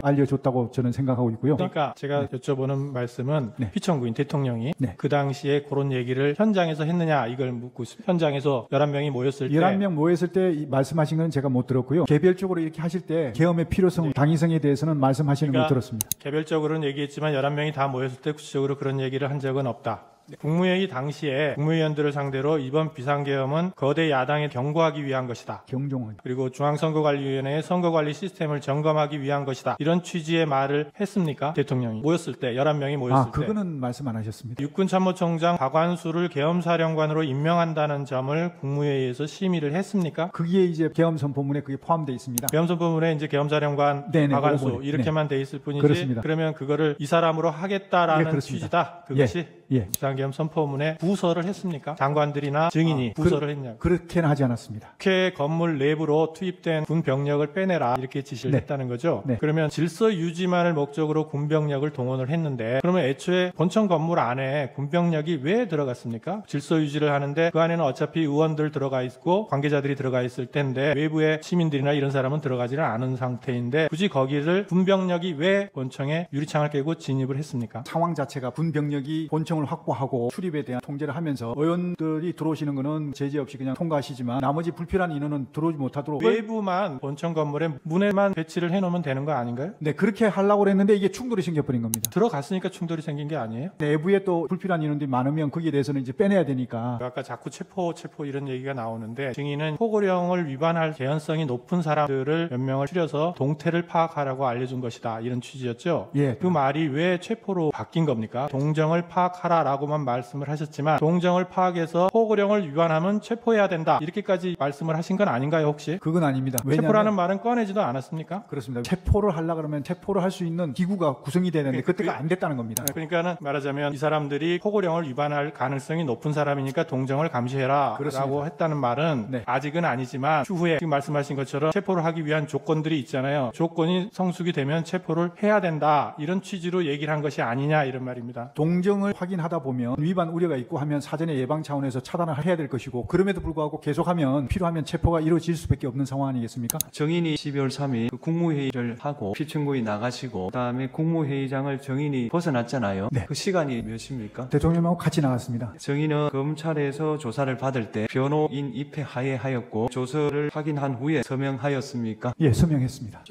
알려줬다고 저는 생각하고 있고요. 그러니까 제가 여쭤보는 말씀은 네. 피청구인 대통령이 네. 그 당시에 그런 얘기를 현장에서 했느냐 이걸 묻고 있습니다. 현장에서 11명이 모였을 때 11명 모였을 때 말씀하신 건 제가 못 들었고요. 개별적으로 이렇게 하실 때 계엄의 필요성, 당위성에 대해서는 말씀하시는 걸 들었습니다. 개별적으로는 얘기했지만 11명이 다 모였을 때 구체적으로 그런 얘기를 한 적은 없다. 국무회의 당시에 국무위원들을 상대로 이번 비상계엄은 거대 야당에 경고하기 위한 것이다. 경종은. 그리고 중앙선거관리위원회의 선거관리 시스템을 점검하기 위한 것이다. 이런 취지의 말을 했습니까? 대통령이 모였을 때 11명이 모였을 때. 그거는 말씀 안 하셨습니다. 육군참모총장 박완수를 계엄사령관으로 임명한다는 점을 국무회의에서 심의를 했습니까? 그게 이제 계엄 선포문에 그게 포함되어 있습니다. 계엄선포문에 이제 계엄사령관 네네, 박완수 그거군요. 이렇게만 돼 있을 뿐이지. 그렇습니다. 그러면 그거를 이 사람으로 하겠다라는 예, 그렇습니다. 취지다. 그것이 예. 비상계엄 선포문에 부서를 했습니까? 장관들이나 증인이 부서를 했냐고. 그렇게는 하지 않았습니다. 국회 건물 내부로 투입된 군 병력을 빼내라 이렇게 지시를 네. 했다는 거죠. 네. 그러면 질서 유지만을 목적으로 군 병력을 동원을 했는데 그러면 애초에 본청 건물 안에 군 병력이 왜 들어갔습니까? 질서 유지를 하는데 그 안에는 어차피 의원들 들어가 있고 관계자들이 들어가 있을 텐데 외부의 시민들이나 이런 사람은 들어가지는 않은 상태인데 굳이 거기를 군 병력이 왜 본청에 유리창을 깨고 진입을 했습니까? 상황 자체가 군 병력이 본청을 확보하고 출입에 대한 통제를 하면서 의원들이 들어오시는 거는 제재 없이 그냥 통과하시지만 나머지 불필요한 인원은 들어오지 못하도록 외부만 본청 건물에 문에만 배치를 해놓으면 되는 거 아닌가요? 네, 그렇게 하려고 했는데 이게 충돌이 생겨버린 겁니다. 들어갔으니까 충돌이 생긴 게 아니에요? 내부에 또 불필요한 인원들이 많으면 거기에 대해서는 이제 빼내야 되니까. 아까 자꾸 체포 이런 얘기가 나오는데 증인은 포고령을 위반할 개연성이 높은 사람들을 몇 명을 추려서 동태를 파악하라고 알려준 것이다. 이런 취지였죠? 예. 그 말이 왜 체포로 바뀐 겁니까? 동정을 파악하라라고만 말씀을 하셨지만 동정을 파악해서 포고령을 위반하면 체포해야 된다. 이렇게까지 말씀을 하신 건 아닌가요 혹시? 그건 아닙니다. 왜냐하면 체포라는 말은 꺼내지도 않았습니까? 그렇습니다. 체포를 하려고 그러면 체포를 할 수 있는 기구가 구성이 돼야 되는데 그때가 안 됐다는 겁니다. 그러니까는 말하자면 이 사람들이 포고령을 위반할 가능성이 높은 사람이니까 동정을 감시해라 그렇습니다. 라고 했다는 말은 네. 아직은 아니지만 추후에 지금 말씀하신 것처럼 체포를 하기 위한 조건들이 있잖아요. 조건이 성숙이 되면 체포를 해야 된다. 이런 취지로 얘기를 한 것이 아니냐 이런 말입니다. 동정을 확인하다 보면 위반 우려가 있고 하면 사전에 예방 차원에서 차단을 해야 될 것이고 그럼에도 불구하고 계속하면 필요하면 체포가 이루어질 수밖에 없는 상황 아니겠습니까? 정인이 12월 3일 국무회의를 하고 피청구이 나가시고 그다음에 국무회의장을 정인이 벗어났잖아요. 네. 그 시간이 몇 시입니까? 대통령하고 같이 나갔습니다. 정인은 검찰에서 조사를 받을 때 변호인 입회 하에 하였고 조서를 확인한 후에 서명하였습니까? 예, 서명했습니다.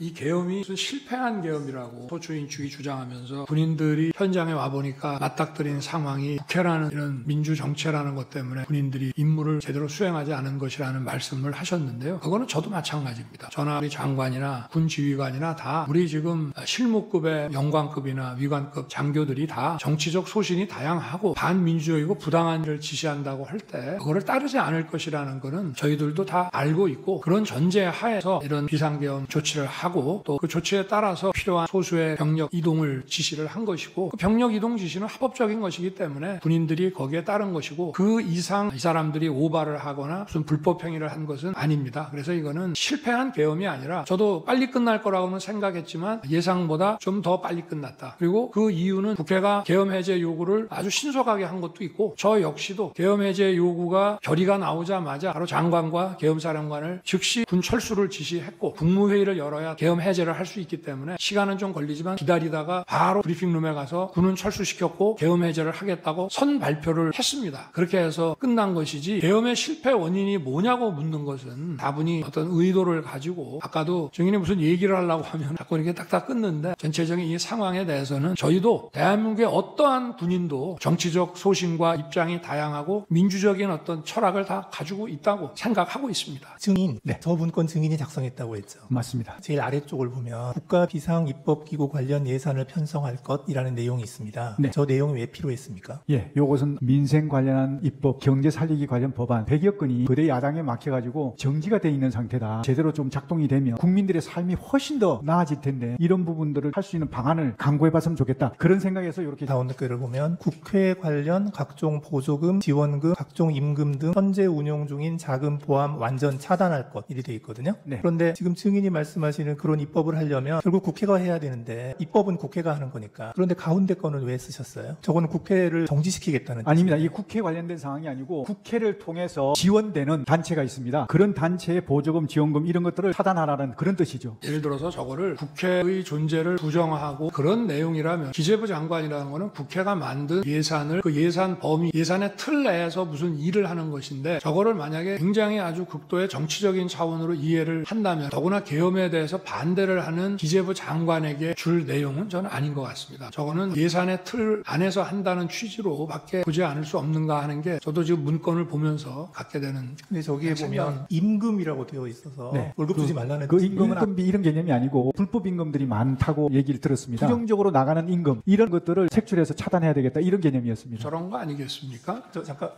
이 계엄이 무슨 실패한 계엄이라고 소추인 측이 주장하면서 군인들이 현장에 와보니까 맞닥뜨린 상황이 국회라는 이런 민주정체라는 것 때문에 군인들이 임무를 제대로 수행하지 않은 것이라는 말씀을 하셨는데요. 그거는 저도 마찬가지입니다. 저나 우리 장관이나 군 지휘관이나 다 우리 지금 실무급의 영관급이나 위관급 장교들이 다 정치적 소신이 다양하고 반민주적이고 부당한 일을 지시한다고 할 때 그거를 따르지 않을 것이라는 거는 저희들도 다 알고 있고 그런 전제 하에서 이런 비상계엄 조치를 하고 또 그 조치에 따라서 필요한 소수의 병력 이동을 지시를 한 것이고 그 병력 이동 지시는 합법적인 것이기 때문에 군인들이 거기에 따른 것이고 그 이상 이 사람들이 오바를 하거나 무슨 불법 행위를 한 것은 아닙니다. 그래서 이거는 실패한 계엄이 아니라 저도 빨리 끝날 거라고는 생각했지만 예상보다 좀 더 빨리 끝났다. 그리고 그 이유는 국회가 계엄 해제 요구를 아주 신속하게 한 것도 있고 저 역시도 계엄 해제 요구가 결의가 나오자마자 바로 장관과 계엄사령관을 즉시 군 철수를 지시했고 국무회의를 열어야 계엄 해제를 할 수 있기 때문에 시간은 좀 걸리지만 기다리다가 바로 브리핑룸에 가서 군은 철수시켰고 계엄 해제를 하겠다고 선 발표를 했습니다. 그렇게 해서 끝난 것이지 계엄의 실패 원인이 뭐냐고 묻는 것은 다분히 어떤 의도를 가지고 아까도 증인이 무슨 얘기를 하려고 하면 자꾸 이렇게 딱딱 끊는데 전체적인 이 상황에 대해서는 저희도 대한민국의 어떠한 군인도 정치적 소신과 입장이 다양하고 민주적인 어떤 철학을 다 가지고 있다고 생각하고 있습니다. 증인, 네. 저 문건 증인이 작성했다고 했죠. 맞습니다. 제일 아래쪽을 보면 국가 비상 입법기구 관련 예산을 편성할 것이라는 내용이 있습니다. 네. 저 내용이 왜 필요했습니까? 예, 요것은 민생 관련한 입법, 경제 살리기 관련 법안 100여 건이 거대 야당에 막혀가지고 정지가 돼 있는 상태다. 제대로 좀 작동이 되면 국민들의 삶이 훨씬 더 나아질 텐데 이런 부분들을 할 수 있는 방안을 강구해봤으면 좋겠다. 그런 생각에서 이렇게 다운댓글을 보면 국회 관련 각종 보조금, 지원금, 각종 임금 등 현재 운용 중인 자금 포함 완전 차단할 것 이리 돼 있거든요. 네. 그런데 지금 증인이 말씀하시는 그런 입법을 하려면 결국 국회가 해야 되는데 입법은 국회가 하는 거니까. 그런데 가운데 거는 왜 쓰셨어요? 저거는 국회를 정지시키겠다는 아닙니다. 이게 국회 관련된 사항이 아니고 국회를 통해서 지원되는 단체가 있습니다. 그런 단체의 보조금, 지원금 이런 것들을 차단하라는 그런 뜻이죠. 예를 들어서 저거를 국회의 존재를 부정하고 그런 내용이라면 기재부 장관이라는 거는 국회가 만든 예산을 그 예산 범위, 예산의 틀 내에서 무슨 일을 하는 것인데 저거를 만약에 굉장히 아주 극도의 정치적인 차원으로 이해를 한다면 더구나 계엄에 대해서 반대를 하는 기재부 장관에게 줄 내용은 저는 아닌 것 같습니다. 저거는 예산의 틀 안에서 한다는 취지로 밖에 보지 않을 수 없는가 하는 게 저도 지금 문건을 보면서 갖게 되는. 근데 저기에 보면 임금이라고 되어 있어서 네. 월급 주지 말라는 그 뜻이에요. 임금비 이런 개념이 아니고 불법 임금들이 많다고 얘기를 들었습니다. 부정적으로 나가는 임금 이런 것들을 색출해서 차단해야 되겠다 이런 개념이었습니다. 저런 거 아니겠습니까? 저 잠깐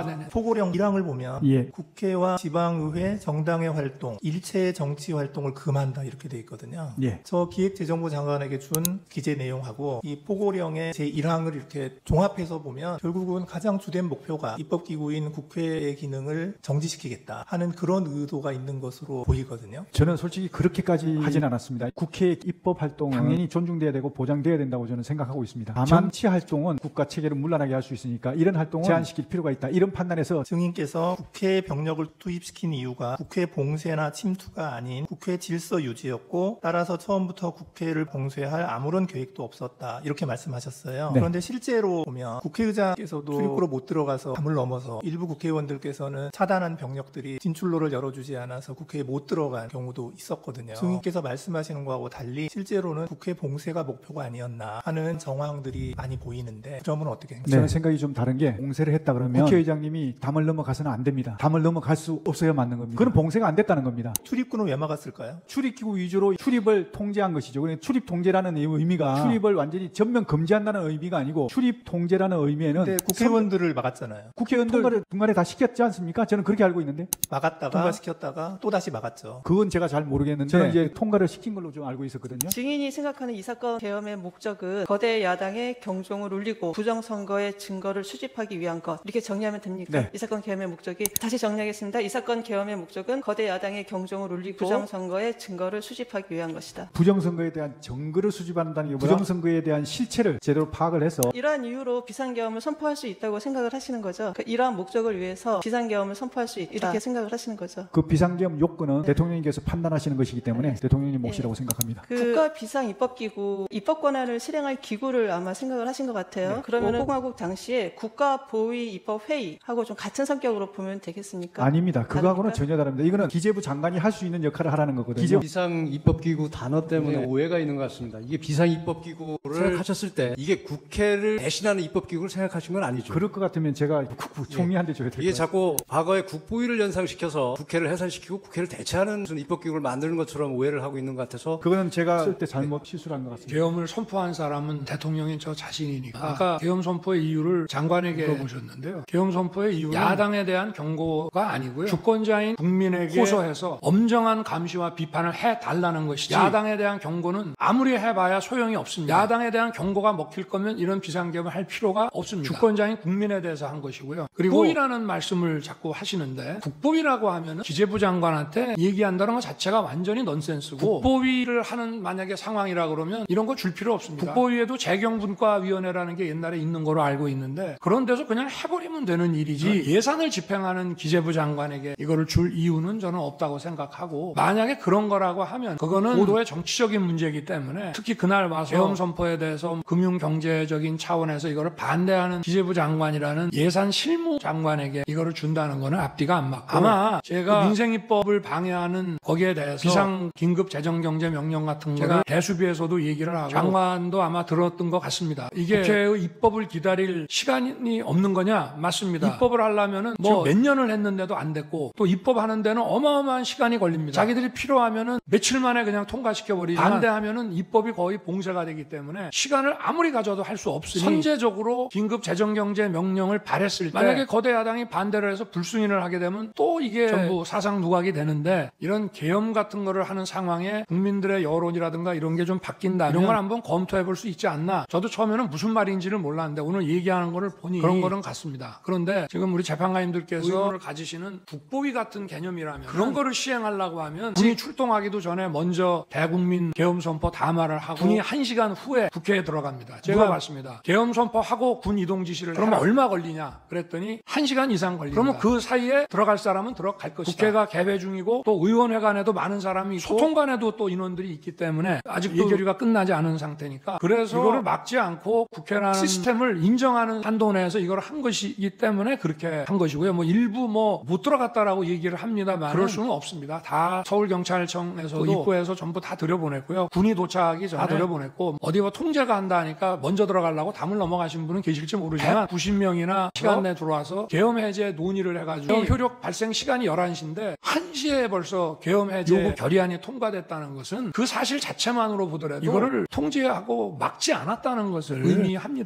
네네. 포고령 1항을 보면 예. 국회와 지방의회, 정당의 활동, 일체의 정치 활동을 금한다 이렇게 돼 있거든요. 예. 저 기획재정부 장관에게 준 기재 내용하고 이 포고령의 제1항을 이렇게 종합해서 보면 결국은 가장 주된 목표가 입법기구인 국회의 기능을 정지시키겠다 하는 그런 의도가 있는 것으로 보이거든요. 저는 솔직히 그렇게까지 하진 않았습니다. 국회 입법 활동은 당연히 존중돼야 되고 보장돼야 된다고 저는 생각하고 있습니다. 다만 정치 활동은 국가 체계를 문란하게 할 수 있으니까 이런 활동은 제한시킬 필요가 있다. 이런 판단에서 증인께서 국회에 병력을 투입시킨 이유가 국회 봉쇄나 침투가 아닌 국회 질서 유지였고 따라서 처음부터 국회를 봉쇄할 아무런 계획도 없었다 이렇게 말씀하셨어요. 네. 그런데 실제로 보면 국회의장께서도 출입구로 못 들어가서 담을 넘어서 일부 국회의원들께서는 차단한 병력들이 진출로를 열어주지 않아서 국회에 못 들어간 경우도 있었거든요. 증인께서 말씀하시는 거하고 달리 실제로는 국회 봉쇄가 목표가 아니었나 하는 정황들이 많이 보이는데 그 점은 어떻게 생각하세요? 저는 생각이 좀 다른 게 봉쇄를 했다 그러면 국회의장님이 담을 넘어가서는 안 됩니다. 담을 넘어갈 수 없어야 맞는 겁니다. 그건 봉쇄가 안 됐다는 겁니다. 출입구는 왜 막았을까요? 출입기구 위주로 출입을 통제한 것이죠. 그러니까 출입 통제라는 의미가 출입을 완전히 전면 금지한다는 의미가 아니고 출입 통제라는 의미에는 근데 국회의원들을 막았잖아요. 국회의원들 중간에 다 시켰지 않습니까? 저는 그렇게 알고 있는데 막았다가 통과시켰다가 또 다시 막았죠. 그건 제가 잘 모르겠는데 저는 이제 통과를 시킨 걸로 좀 알고 있었거든요. 증인이 생각하는 이 사건 계엄의 목적은 거대 야당의 경종을 울리고 부정선거의 증거를 수집하기 위한 것 이렇게 정리하면 됩니까? 네. 이 사건 계엄의 목적이 다시 정리하겠습니다. 이 사건 계엄의 목적은 거대 야당의 경종을 울리고 부정선거의 증거를 수집하기 위한 것이다. 부정선거에 대한 증거를 수집한다는 게 부정선거에 대한 실체를 제대로 파악을 해서 이러한 이유로 비상계엄을 선포할 수 있다고 생각을 하시는 거죠. 그러니까 이러한 목적을 위해서 비상계엄을 선포할 수 있다 이렇게 생각을 하시는 거죠. 그 비상계엄 요건은 대통령님께서 판단하시는 것이기 때문에 대통령님 몫이라고 생각합니다. 국가 비상 입법기구 입법 권한을 실행할 기구를 아마 생각을 하신 것 같아요. 그러면 공화국 당시에 국가 보위 입법 회의하고 좀 같은 성격으로 보면 되겠습니까? 아닙니다. 그거하고는 다릅니까? 전혀 다릅니다. 이거는 기재부 장관이 할 수 있는 역할을 하라는 거거든요. 비상입법기구 단어 때문에 오해가 있는 것 같습니다. 이게 비상입법기구를 생각하셨을 때 이게 국회를 대신하는 입법기구를 생각하신 건 아니죠. 그럴 것 같으면 제가 국부 총리한테 줘야 될 이게 거예요. 자꾸 과거의 국보위를 연상시켜서 국회를 해산시키고 국회를 대체하는 무슨 입법기구를 만드는 것처럼 오해를 하고 있는 것 같아서 그거는 제가 쓸 때 잘못 실수를 한 것 같습니다. 계엄을 선포한 사람은 대통령인 저 자신이니까. 아까 계엄 선포의 이유를 장관에게 물어보셨는데요. 계엄 선포의 이유는 야당에 대한 경고가 아니고요. 주권자인 국민에게 호소해서 엄정한 감시와 비판을 해달라는 것이지 야당에 대한 경고는 아무리 해봐야 소용이 없습니다. 야당에 대한 경고가 먹힐 거면 이런 비상계엄을 할 필요가 없습니다. 주권자인 국민에 대해서 한 것이고요. 그리고 국보위라는 말씀을 자꾸 하시는데 국보위라고 하면 기재부 장관한테 얘기한다는 것 자체가 완전히 넌센스고 국보위를 하는 만약에 상황이라 그러면 이런 거 줄 필요 없습니다. 국보위에도 재경분과위원회라는 게 옛날에 있는 거로 알고 있는데 그런 데서 그냥 해버리면 되는 일이지 예산을 집행하는 기재부 장관에게 이거를 줄 이유는 저는 없다고 생각하고 만약에 그런 거라고 하면 그거는 고도의 정치적인 문제이기 때문에 특히 그날 와서 계엄 선포에 대해서 금융 경제적인 차원에서 이거를 반대하는 기재부 장관이라는 예산 실무 장관에게 이거를 준다는 거는 앞뒤가 안 맞고, 아마 제가 민생입법을 방해하는 거기에 대해서 비상 긴급 재정경제 명령 같은 거 제가 대수비에서도 얘기를 하고 장관도 아마 들었던 것 같습니다. 이게 국회의 입법을 기다릴 시간이 없는 거냐? 맞습니다. 입법을 하려면은 뭐 몇 년을 했는데도 안 됐고, 또 입법하는 데는 어마어마한 시간이 걸립니다. 자기들이 필요하면은 며칠 만에 그냥 통과시켜 버리지만, 반대하면은 입법이 거의 봉쇄가 되기 때문에 시간을 아무리 가져도 할 수 없으니 선제적으로 긴급 재정경제 명령을 발했을 때 만약에 거대 야당이 반대를 해서 불승인을 하게 되면 또 이게 전부 사상 누각이 되는데, 이런 계엄 같은 거를 하는 상황에 국민들의 여론이라든가 이런 게 좀 바뀐다면 이런 걸 한번 검토해 볼 수 있지 않나. 저도 처음에는 무슨 말인지를 몰랐는데 오늘 얘기하는 거를 보니 그런 거는 같습니다. 그런데 지금 우리 재판관님들께서 의문을 가지시는 국보위 같은 개념이라면 그런 거를 시행하려고 하면 군이 출동하기도 전에 먼저 대국민 계엄 선포 담화를 하고 군이 1시간 후에 국회에 들어갑니다. 제가 봤습니다. 계엄 선포하고 군 이동 지시를 그러면 얼마 걸리냐 그랬더니 1시간 이상 걸립니다. 그러면 그 사이에 들어갈 사람은 들어갈 것이다. 국회가 개회 중이고 또 의원회관에도 많은 사람이 있고 소통관에도 또 인원들이 있기 때문에 아직도 예결위가 끝나지 않은 상태니까, 그래서 이거를 막지 않고 국회라는 시스템을 인정하는 한도 내에서 이걸 한 것이기 때문에 그렇게 한 것이고요. 뭐 일부 뭐 못 들어갔다라고 얘기를 합니다만 그럴 수는 없습니다. 다 서울경찰청에서도 입구에서 전부 다 들여보냈고요. 군이 도착하기 전에 다 들여보냈고, 어디 뭐 통제가 한다 하니까 먼저 들어가려고 담을 넘어가신 분은 계실지 모르지만 90명이나 시간 내에 들어와서 계엄 해제 논의를 해가지고 효력 발생 시간이 11시인데 1시에 벌써 계엄 해제 요구 결의안이 통과됐다는 것은 그 사실 자체만으로 보더라도 이거를 통제하고 막지 않았다는 것을 의미합니다.